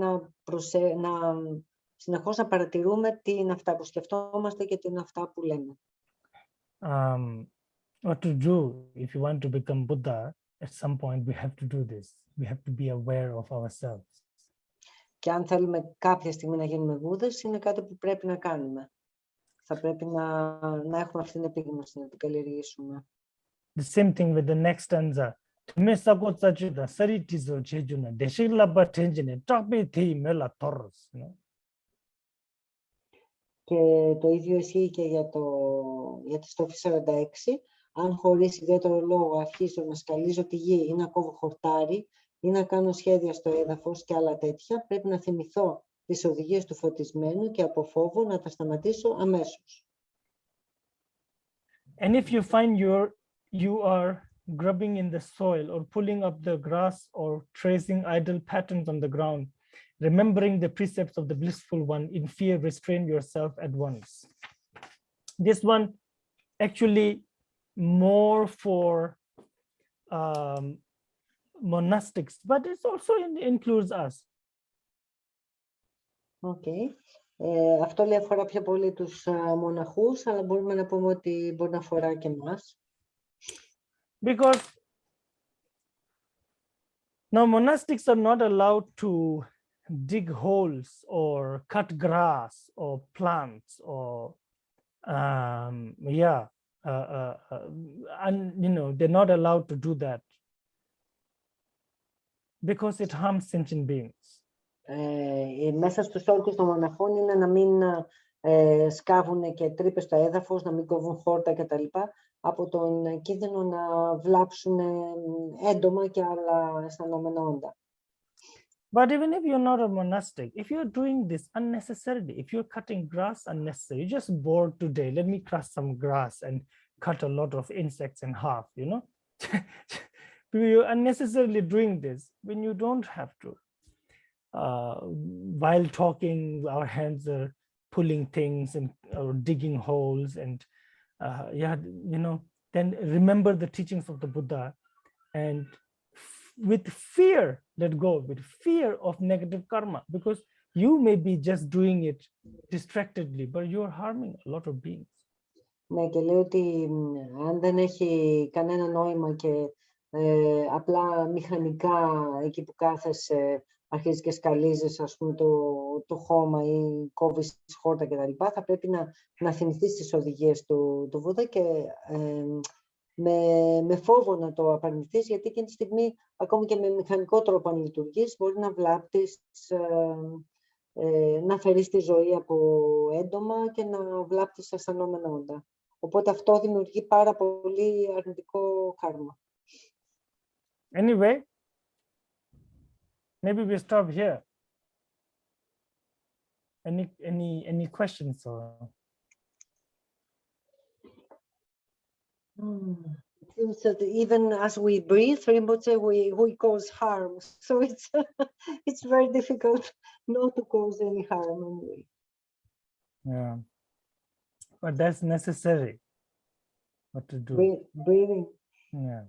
συνεχώς να παρατηρούμε τι είναι αυτά που σκεφτόμαστε και τι είναι αυτά που λέμε. What to do if you want to become Buddha, at some point we have to do this. We have to be aware of ourselves. Και αν θέλουμε κάποια στιγμή να γίνουμε Βούδδες, είναι κάτι που πρέπει να κάνουμε. Θα πρέπει να έχουμε αυτή την επίγνωση, να την καλλιεργήσουμε. The same thing with the next stanza. Και το ίδιο ισχύει και για τη στροφή 46. Αν χωρίς ιδιαίτερο λόγο αρχίσω να σκαλίζω τη γη ή να κόβω χορτάρι ή να κάνω σχέδια στο έδαφος και άλλα τέτοια, πρέπει να θυμηθώ τις οδηγίες του φωτισμένου και από φόβο να τα σταματήσω αμέσως. And if you find you are grubbing in the soil or pulling up the grass or tracing idle patterns on the ground, remembering the precepts of the blissful one, in fear restrain yourself at once. This one actually more for monastics, but it also includes us. Okay. Αυτό λέει αφορά πιο πολύ τους μοναχούς, αλλά μπορούμε να πούμε ότι μπορεί να αφορά και εμάς. Because now monastics are not allowed to dig holes or cut grass or plants or and they're not allowed to do that because it harms sentient beings. Μέσα στους όρκους των μοναχών είναι να μην σκάβουν και τρύπες στο έδαφος, να μην κόβουν χόρτα κτλ. Από τον κίνδυνο να βλάψουν έντομα και άλλα αισθανόμενα όντα. But even if you're not a monastic, if you're doing this unnecessarily, if you're cutting grass unnecessarily, you're just bored today, let me crush some grass and cut a lot of insects in half, You're unnecessarily doing this when you don't have to. While talking, our hands are pulling things and or digging holes and then remember the teachings of the Buddha and with fear, let go, with fear of negative karma, because you may be just doing it distractedly, but you're harming a lot of beings. Ναι, και λέει ότι αν δεν έχει κανένα νόημα και απλά μηχανικά εκεί που κάθεσαι αρχίζεις και σκαλίζεις, ας πούμε, το χώμα ή κόβεις χόρτα κτλ. Θα πρέπει να θυμηθείς τις οδηγίες του Βούδδα και με φόβο να το απαρνηθείς, γιατί εκείνη τη στιγμή, ακόμη και με μηχανικό τρόπο αν λειτουργείς, μπορεί να βλάπτεις, να αφαιρείς τη ζωή από έντομα και να βλάπτεις αισθανόμενα όντα. Οπότε αυτό δημιουργεί πάρα πολύ αρνητικό κάρμα. Anyway, maybe we stop here. Any questions or? It seems that even as we breathe, Rinpoche, we cause harm. So it's very difficult not to cause any harm anyway. Yeah, but that's necessary. What to do? Breathing. Yeah.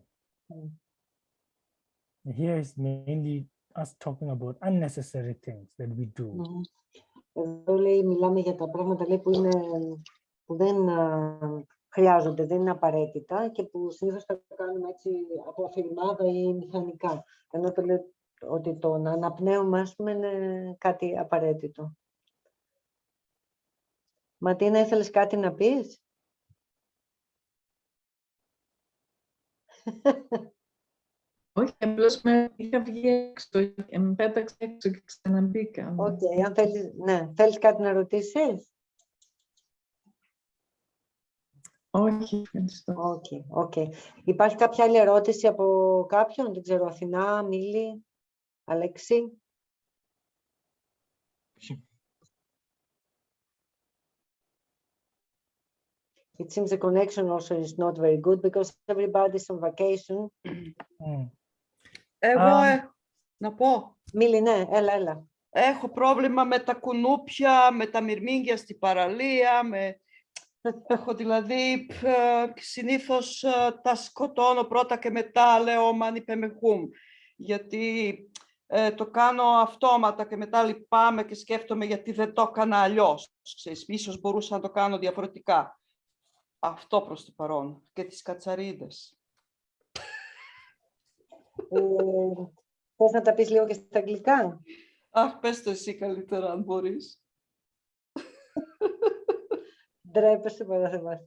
Here is mainly us talking about unnecessary things that we do. Εδώ λέει, μιλάμε για τα πράγματα λέει, που δεν χρειάζονται, δεν είναι απαραίτητα και που συνήθως τα κάνουμε έτσι από αφηρημάδα ή μηχανικά. Ενώ το λέω ότι το να αναπνέουμε, ας πούμε, είναι κάτι απαραίτητο. Ματίνα, ήθελες κάτι να πεις? Όχι, απλώς με είχα βγει έξω και με πέταξε έξω και ξαναμπήκα. Αν θέλεις, ναι. Θέλεις κάτι να ρωτήσεις? Όχι, ευχαριστώ. Okay. Υπάρχει κάποια άλλη ερώτηση από κάποιον? Δεν ξέρω, Αθηνά, Μίλη, Αλέξη. It seems the connection also is not very good because everybody's on vacation. Εγώ να πω. Μίλη, ναι, έλα. Έχω πρόβλημα με τα κουνούπια, με τα μυρμήγκια στην παραλία, έχω δηλαδή συνήθως τα σκοτώνω πρώτα και μετά λέω μάνι πεμεχούμ, γιατί το κάνω αυτόματα και μετά λυπάμαι και σκέφτομαι γιατί δεν το έκανα αλλιώς. Ίσως μπορούσα να το κάνω διαφορετικά. Αυτό προς το παρόν. Και τις κατσαρίδες. Πώς να τα πεις λίγο και στα αγγλικά? Αχ, πες το εσύ καλύτερα αν μπορείς. Ντρέπεσαι παραθεμάς.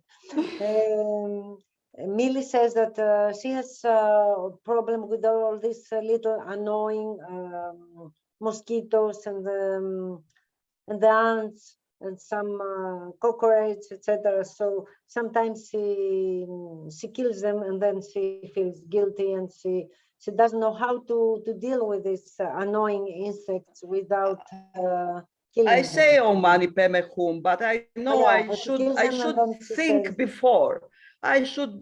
Millie says that she has a problem with all these little annoying mosquitoes and the ants and some cockroaches, etc. So sometimes she kills them and then she feels guilty and she doesn't know how to deal with these annoying insects without I say oh mani pemehum, but I know I should think before. I should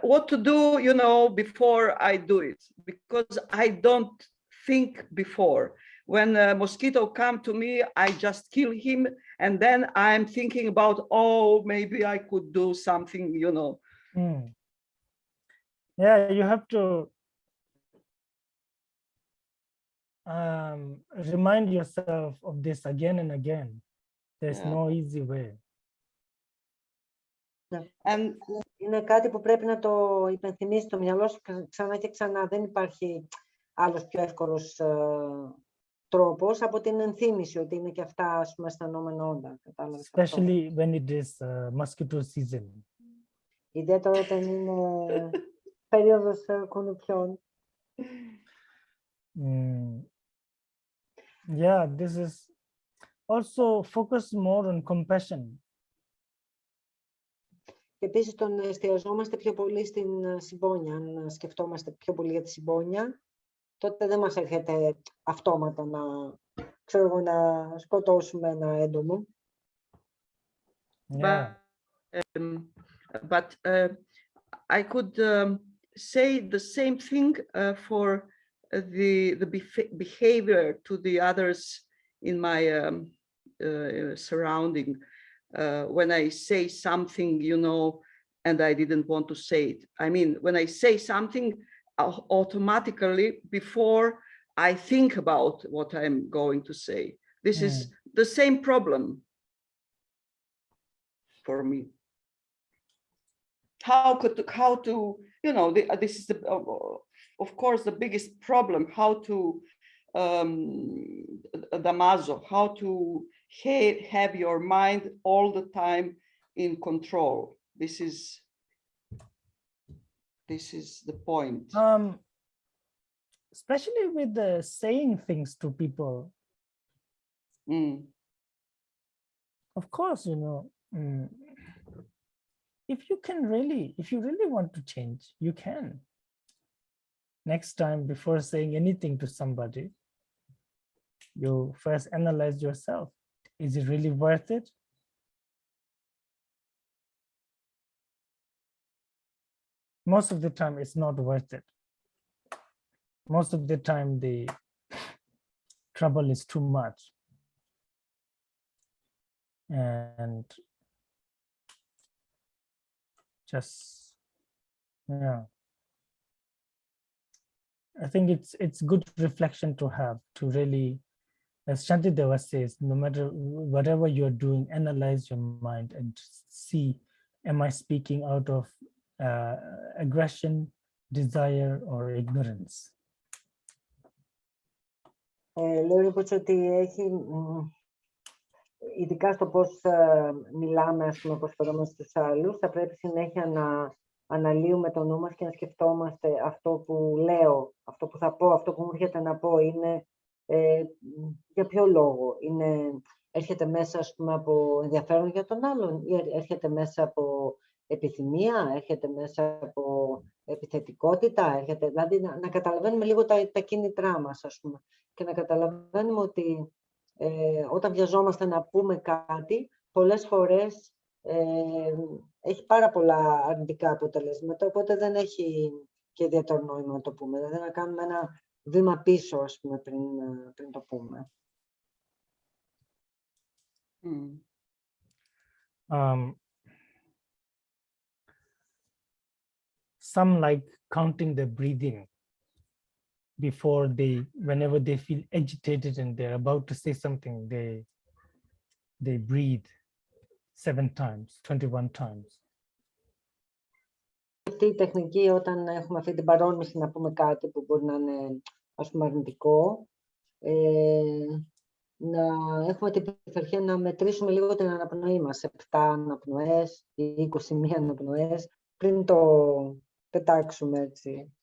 what to do, you know, before I do it, because I don't think before. When a mosquito come to me, I just kill him, and then I'm thinking about, oh, maybe I could do something, you know. Yeah, you have to remind yourself of this again and again. There's no easy way. Είναι κάτι που πρέπει να το υπενθυμίσει το μυαλό σου ξανά και ξανά. Δεν υπάρχει άλλος πιο εύκολος τρόπος από την ενθύμηση ότι είναι και αυτά, ας πούμε, αισθανόμενα όντα. Especially when it is mosquito season. Ιδιαίτερα όταν είναι περίοδος κουνουπιών. Yeah, this is also focus more on compassion. Και επίσης τον εστιαζόμαστε πιο πολύ στην συμπόνια. Αν σκεφτόμαστε πιο πολύ για τη συμπόνια, τότε δεν μας έρχεται αυτόματα να σκοτώσουμε ένα έντομο. Yeah. But I could say the same thing for the behavior to the others in my surrounding. When I say something, you know, and I didn't want to say it. I mean, when I say something, automatically before I think about what I'm going to say. This is the same problem for me. How to, you know, this is of course the biggest problem, how to damazo, how to have your mind all the time in control. This is the point. Especially with saying things to people. Of course, you know, if you really want to change, you can. Next time, before saying anything to somebody, you first analyze yourself. Is it really worth it? Most of the time, it's not worth it. Most of the time, the trouble is too much. And just, yeah. I think it's good reflection to have, to really, as Shantideva says, no matter whatever you're doing, analyze your mind and see am I speaking out of aggression, desire, or ignorance? Λέω λοιπόν ότι έχει, ειδικά στο πώς μιλάμε, ας πούμε, πώς φερόμαστε στους άλλους, θα πρέπει συνέχεια να αναλύουμε το νου μας και να σκεφτόμαστε αυτό που λέω, αυτό που θα πω, αυτό που μου έρχεται να πω, είναι για ποιο λόγο. Έρχεται μέσα, ας πούμε, από ενδιαφέρον για τον άλλον ή έρχεται μέσα από επιθυμία, έρχεται μέσα από επιθετικότητα, δηλαδή να καταλαβαίνουμε λίγο τα κίνητρά μας, ας πούμε, και να καταλαβαίνουμε ότι όταν βιαζόμαστε να πούμε κάτι, πολλές φορές έχει πάρα πολλά αρνητικά αποτελέσματα, οπότε δεν έχει και ιδιαίτερο νόημα να το πούμε. Δηλαδή να κάνουμε ένα βήμα πίσω, ας πούμε, πριν το πούμε. Some like counting the breathing before whenever they feel agitated and they're about to say something, they breathe 7 times, 21 times. Αυτή η τεχνική, όταν έχουμε αυτή την παρόρμηση να πούμε κάτι που μπορεί να είναι, ας πούμε, αρνητικό, να έχουμε την πειθαρχία να μετρήσουμε λίγο την αναπνοή μας, 7 αναπνοές ή 21 αναπνοές, πριν το πετάξουμε, έτσι.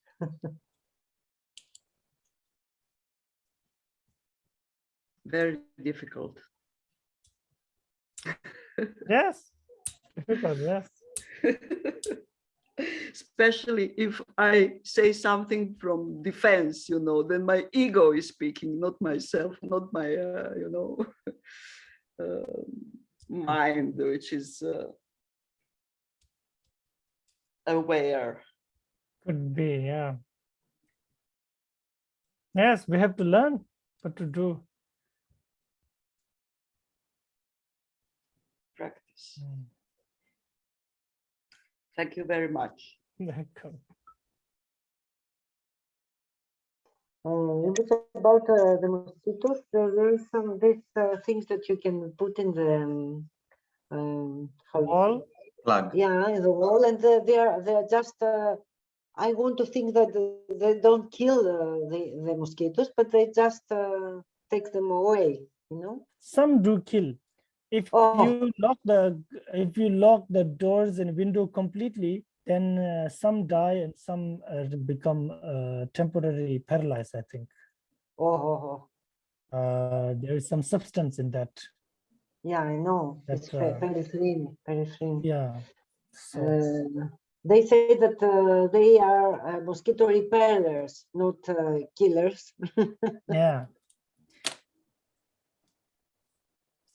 Very difficult. Yes, difficult, yes. Especially if I say something from defense, you know, then my ego is speaking, not myself, not my, you know, mind, which is aware. Could be, yeah. Yes, we have to learn what to do. Practice. Thank you very much. Welcome. About the mosquitoes, there is some things that you can put in the Wall? Plug. Yeah, in the wall, and they are just. I want to think that they don't kill the mosquitoes, but they just take them away. You know. Some do kill. If you lock the doors and window completely, then some die and some become temporarily paralyzed, I think. There is some substance in that. Yeah, I know. That's It's very thin, very thin. Yeah. So they say that they are mosquito repellers, not killers. yeah.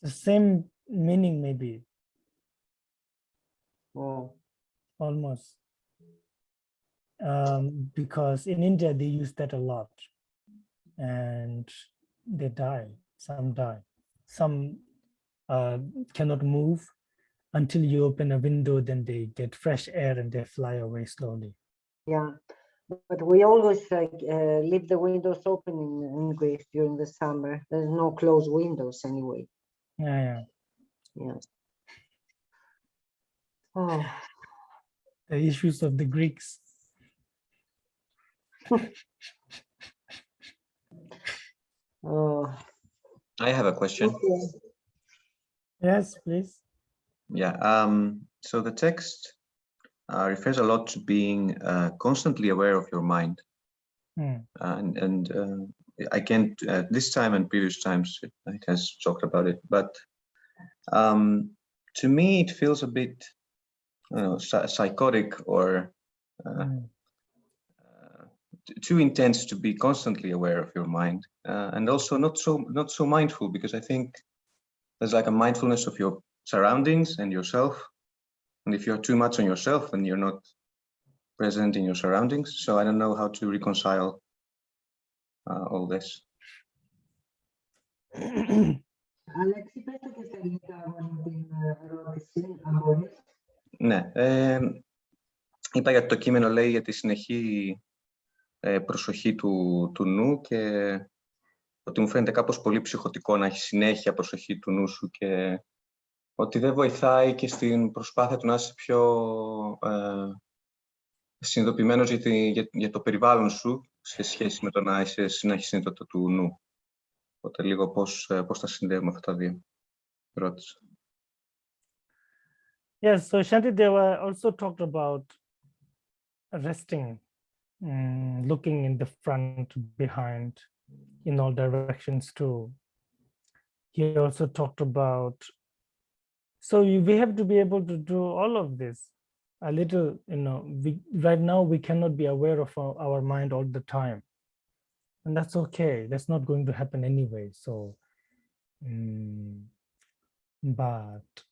The same meaning, maybe. Oh. Almost. Because in India, they use that a lot. And they die. Some die. Some cannot move until you open a window, then they get fresh air and they fly away slowly. Yeah. But we always leave the windows open in Greece during the summer. There's no closed windows anyway. Yeah. Oh. The issues of the Greeks. Oh. I have a question. Okay. Yes, please. Yeah. So the text refers a lot to being constantly aware of your mind. And I can't, this time and previous times it has talked about it, but to me it feels a bit psychotic or too intense to be constantly aware of your mind, and also not so mindful, because I think there's like a mindfulness of your surroundings and yourself, and if you're too much on yourself, then you're not present in your surroundings. So I don't know how to reconcile all this. Αλέξη, πες το και στα ελληνικά την ερώτηση, αν μπορείς. Ναι, είπα για το κείμενο, λέει για τη συνεχή προσοχή του νου, και ότι μου φαίνεται κάπως πολύ ψυχοτικό να έχει συνέχεια προσοχή του νου σου και ότι δεν βοηθάει και στην προσπάθεια του να είσαι πιο συνειδητοποιημένος για το περιβάλλον σου σε σχέση με το να έχει συνειδητότητα του νου. Οπότε λίγο πώς τα συνδέουμε αυτά τα δύο. Ερώτηση. Yes, so Shantideva also talked about resting, looking in the front, behind, in all directions too. He also talked about, so we have to be able to do all of this a little, right now we cannot be aware of our mind all the time. And that's okay, that's not going to happen anyway. So, but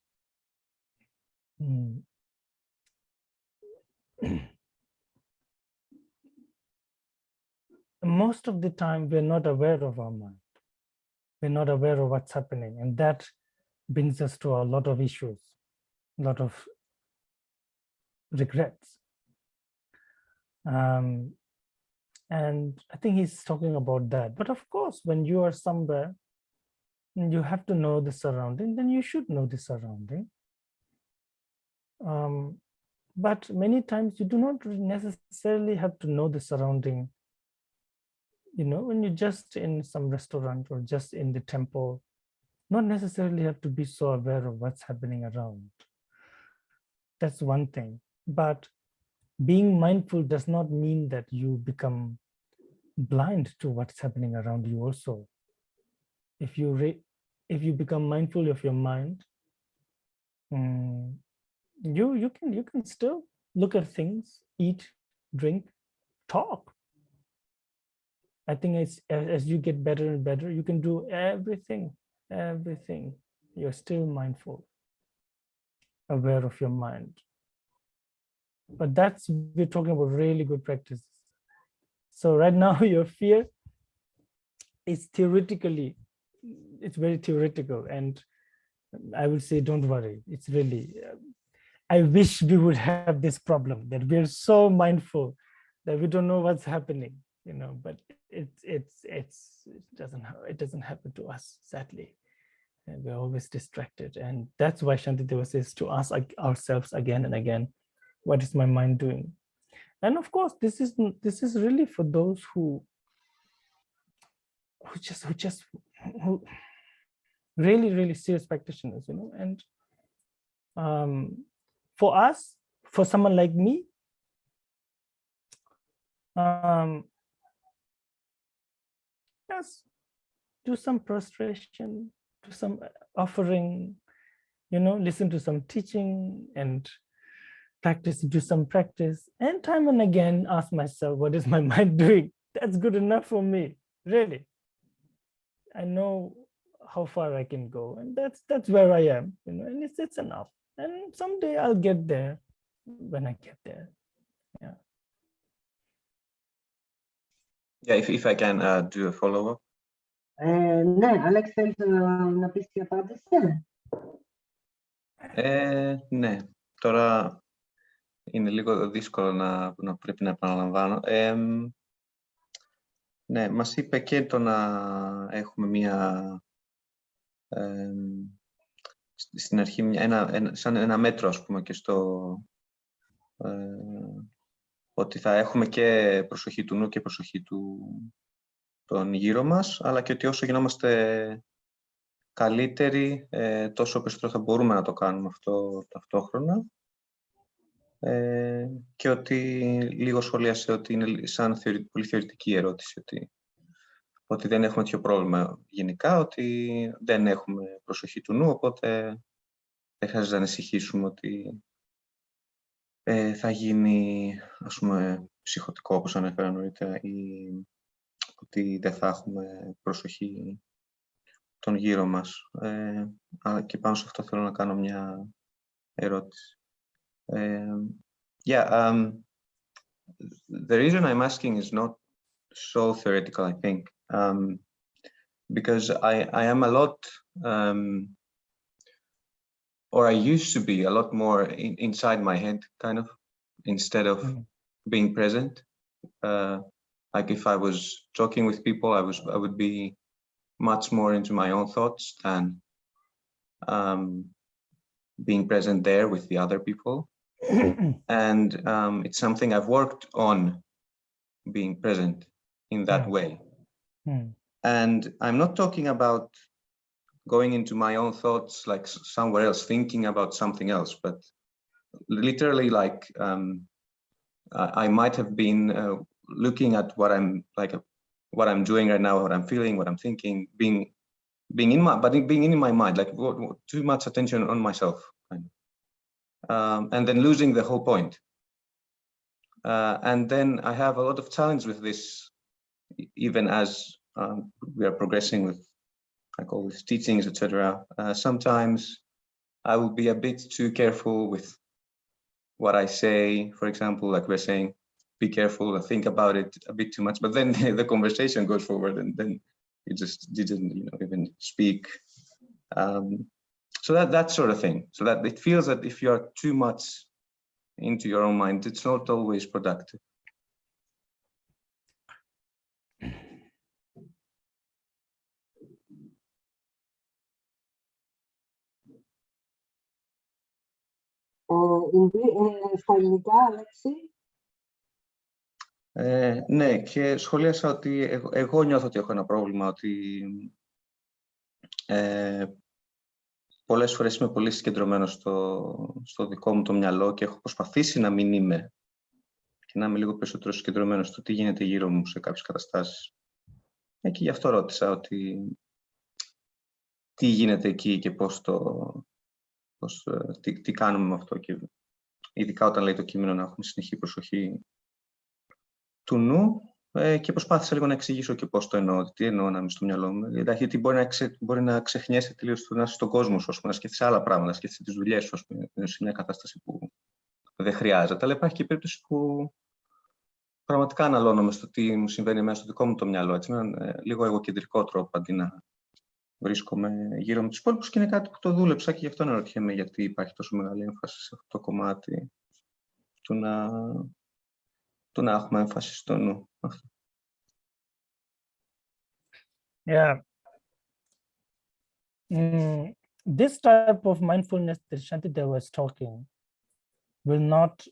most of the time we're not aware of our mind. We're not aware of what's happening, and that brings us to a lot of issues, a lot of regrets. And I think he's talking about that. But of course, when you are somewhere and you have to know the surrounding, then you should know the surrounding. But many times you do not necessarily have to know the surrounding. When you're just in some restaurant or just in the temple, not necessarily have to be so aware of what's happening around. That's one thing. But being mindful does not mean that you become blind to what's happening around you also. If you become mindful of your mind, you can still look at things, eat, drink, talk. I think as you get better and better, you can do everything. You're still mindful, aware of your mind. But we're talking about really good practices. So right now your fear is it's very theoretical, and I would say don't worry. It's really, I wish we would have this problem that we're so mindful that we don't know what's happening, but it doesn't happen to us, sadly. And we're always distracted, and that's why Shantideva says to ask ourselves again and again, what is my mind doing? And of course, this is really for those who really, really serious practitioners, and for us, for someone like me, just do some prostration, do some offering, listen to some teaching and do some practice, and time and again ask myself, what is my mind doing? That's good enough for me, really. I know how far I can go, and that's where I am, and it's enough. And someday I'll get there when I get there. Yeah. Yeah, if I can do a follow-up. Ναι, Άλεξ, θέλεις να πεις τι απάντησε? Ναι, τώρα είναι λίγο δύσκολο να πρέπει να επαναλαμβάνω. Ναι, μας είπε και το να έχουμε στην αρχή σαν ένα μέτρο, ας πούμε, και ότι θα έχουμε και προσοχή του νου και προσοχή των γύρω μας, αλλά και ότι όσο γινόμαστε καλύτεροι, τόσο περισσότερο θα μπορούμε να το κάνουμε αυτό ταυτόχρονα. Και ότι λίγο σχολίασε ότι είναι σαν πολύ θεωρητική ερώτηση, ότι δεν έχουμε τέτοιο πρόβλημα γενικά, ότι δεν έχουμε προσοχή του νου, οπότε δεν χρειάζεται να ανησυχήσουμε ότι θα γίνει, ας πούμε, ψυχοτικό, όπως ανέφερα νωρίτερα, ή ότι δεν θα έχουμε προσοχή των γύρω μας. Αλλά και πάνω σε αυτό θέλω να κάνω μια ερώτηση. The reason I'm asking is not so theoretical, I think, because I am a lot, or I used to be a lot more inside my head, kind of, instead of being present. Like if I was talking with people, I would be much more into my own thoughts than being present there with the other people. And it's something I've worked on, being present in that way. And I'm not talking about going into my own thoughts, like somewhere else, thinking about something else, but literally like I might have been looking at what I'm what I'm doing right now, what I'm feeling, what I'm thinking, being in my mind, like too much attention on myself, and then losing the whole point. And then I have a lot of challenge with this, even as we are progressing with, like, all these teachings, etc. Sometimes I will be a bit too careful with what I say. For example, like we're saying, be careful, think about it a bit too much, but then the conversation goes forward, and then you just didn't, even speak. So that sort of thing. So that it feels that if you are too much into your own mind, it's not always productive. Στα ελληνικά, Αλέξη. Ναι, και σχολίασα ότι εγώ νιώθω ότι έχω ένα πρόβλημα, ότι πολλές φορές είμαι πολύ συγκεντρωμένος στο δικό μου το μυαλό και έχω προσπαθήσει να μην είμαι και να είμαι λίγο περισσότερο συγκεντρωμένος στο τι γίνεται γύρω μου σε κάποιες καταστάσεις. Και γι' αυτό ρώτησα ότι τι γίνεται εκεί και τι κάνουμε με αυτό, και ειδικά όταν λέει το κείμενο να έχουμε συνεχή προσοχή του νου, και προσπάθησα λίγο να εξηγήσω και πώς το εννοώ, τι εννοώ να είμαι στο μυαλό μου. Γιατί μπορεί να ξεχνιέσαι τελείως να είσαι στον κόσμο σου, να σκεφτείς άλλα πράγματα, να σκεφτείς τις δουλειές σου, σε μια κατάσταση που δεν χρειάζεται. Αλλά υπάρχει και περίπτωση που πραγματικά αναλώνομαι στο τι μου συμβαίνει μέσα στο δικό μου το μυαλό, έτσι, με έναν λίγο εγωκεντρικό τρόπο, αντί να βρίσκομαι γύρω με τους υπόλοιπους, και είναι κάτι που το δούλεψα και γι' αυτό αναρωτιέμαι γιατί υπάρχει τόσο μεγάλη έμφαση σε αυτό το κομμάτι του να έχουμε έμφαση στο νου. Yeah. This type of mindfulness that Shantideva was talking will not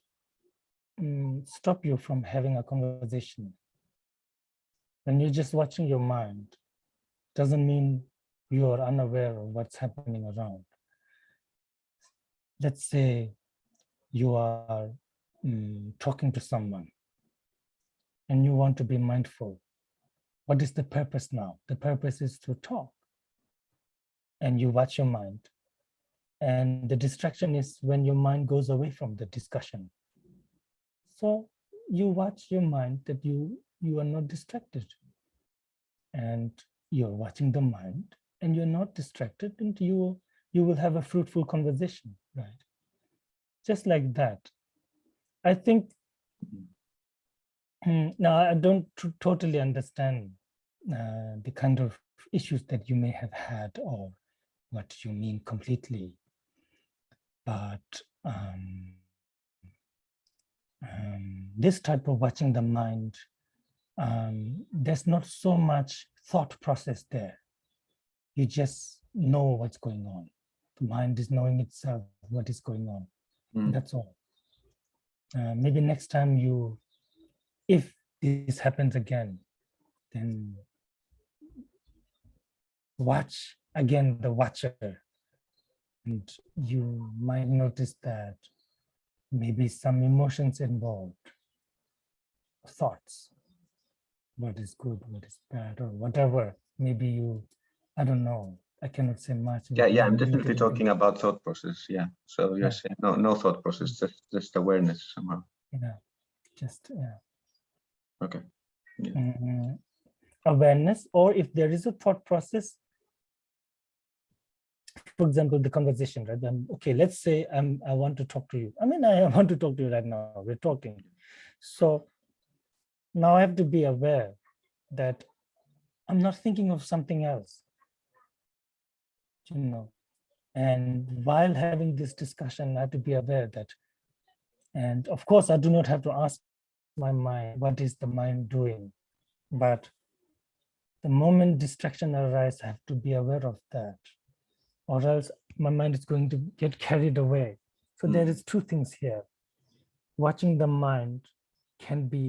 stop you from having a conversation. When you're just watching your mind, doesn't mean you are unaware of what's happening around. Let's say you are talking to someone and you want to be mindful. What is the purpose now? The purpose is to talk. And you watch your mind. And the distraction is when your mind goes away from the discussion. So you watch your mind that you are not distracted. And you're watching the mind and you're not distracted, and you will have a fruitful conversation, right? Just like that. I think, now I don't totally understand the kind of issues that you may have had or what you mean completely, but this type of watching the mind, there's not so much thought process there. You just know what's going on. The mind is knowing itself what is going on. That's all. Maybe next time if this happens again, then watch again the watcher, and you might notice that maybe some emotions involved, thoughts, what is good, what is bad, or whatever. Maybe I don't know, I cannot say much. Yeah, I'm definitely talking about thought process. Yeah, so you're saying no thought process, just awareness somehow. Yeah, just Okay. Yeah. Awareness, or if there is a thought process, for example, the conversation, right? Okay, let's say I want to talk to you. I mean, I want to talk to you right now. We're talking. So now I have to be aware that I'm not thinking of something else, and while having this discussion, I have to be aware that, and of course, I do not have to ask my mind, what is the mind doing? But the moment distraction arises, I have to be aware of that. Or else my mind is going to get carried away. So there is two things here. Watching the mind can be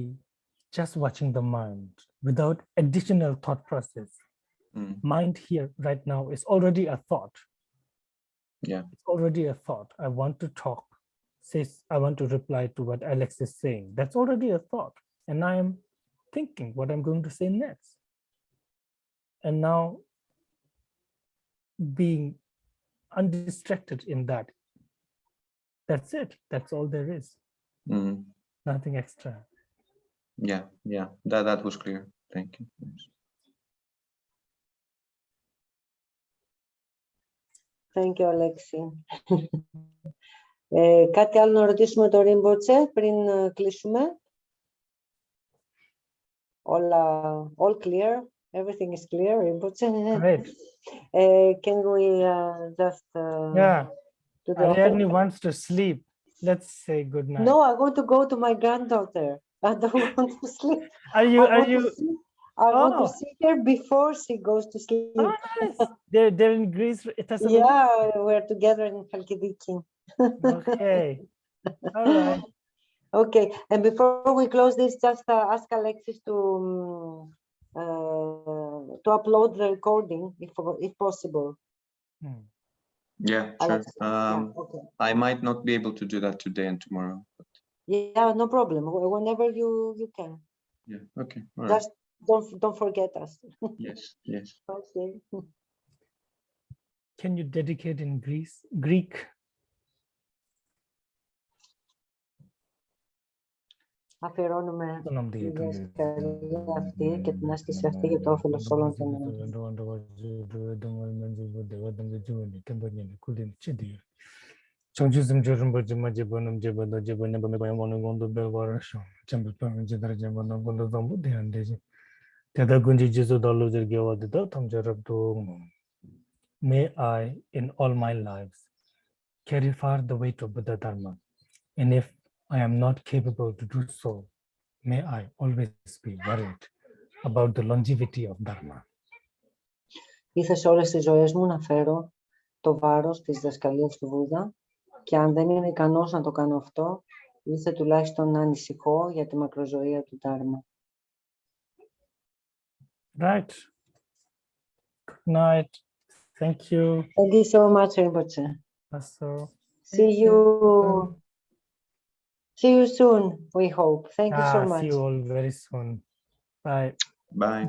just watching the mind without additional thought process. Mind here right now is already a thought. Yeah. It's already a thought. I want to talk. I want to reply to what Alex is saying. That's already a thought. And I am thinking what I'm going to say next. And now being undistracted in that. That's it. That's all there is. Nothing extra. Yeah, that was clear. Thank you. Thank you, Alexi. Κάτι άλλο να ρωτήσουμε το Rinpoche πριν κλείσουμε? All clear? Everything is clear, Rinpoche? Great. Can we just... Yeah, Ariadne wants to sleep. Let's say good night. No, I want to go to my granddaughter. I don't want to sleep. I want to see her before she goes to sleep. Oh, nice. They're in Greece. Yeah, we're together in Chalkidiki. Okay. All right. Okay. And before we close this, just ask Alexis to upload the recording if possible. Yeah, sure. Okay. I might not be able to do that today and tomorrow. But... Yeah, no problem. Whenever you can. Yeah. Okay. All right. Just don't forget us. Yes. Yes. Okay. Can you dedicate in Greek? Αφιερώνουμε τη διδασκαλία αυτή και την άσκηση αυτή για το όφελος όλων των May I, in all my lives, carry far the weight of Buddha Dharma, and if I am not capable to do so, may I always be worried about the longevity of Dharma. Ήθελα σε όλες τις ζωές μου να φέρω το βάρος της διδασκαλίας του Βούδα και αν δεν είναι ικανός να το κάνω αυτό, ήθελα τουλάχιστον να ανησυχώ για τη μακροζωία του Dharma. Right. Good night. Thank you. Thank you so much, Rinpoche. See you soon, we hope. Thank you so much. See you all very soon. Bye. Bye.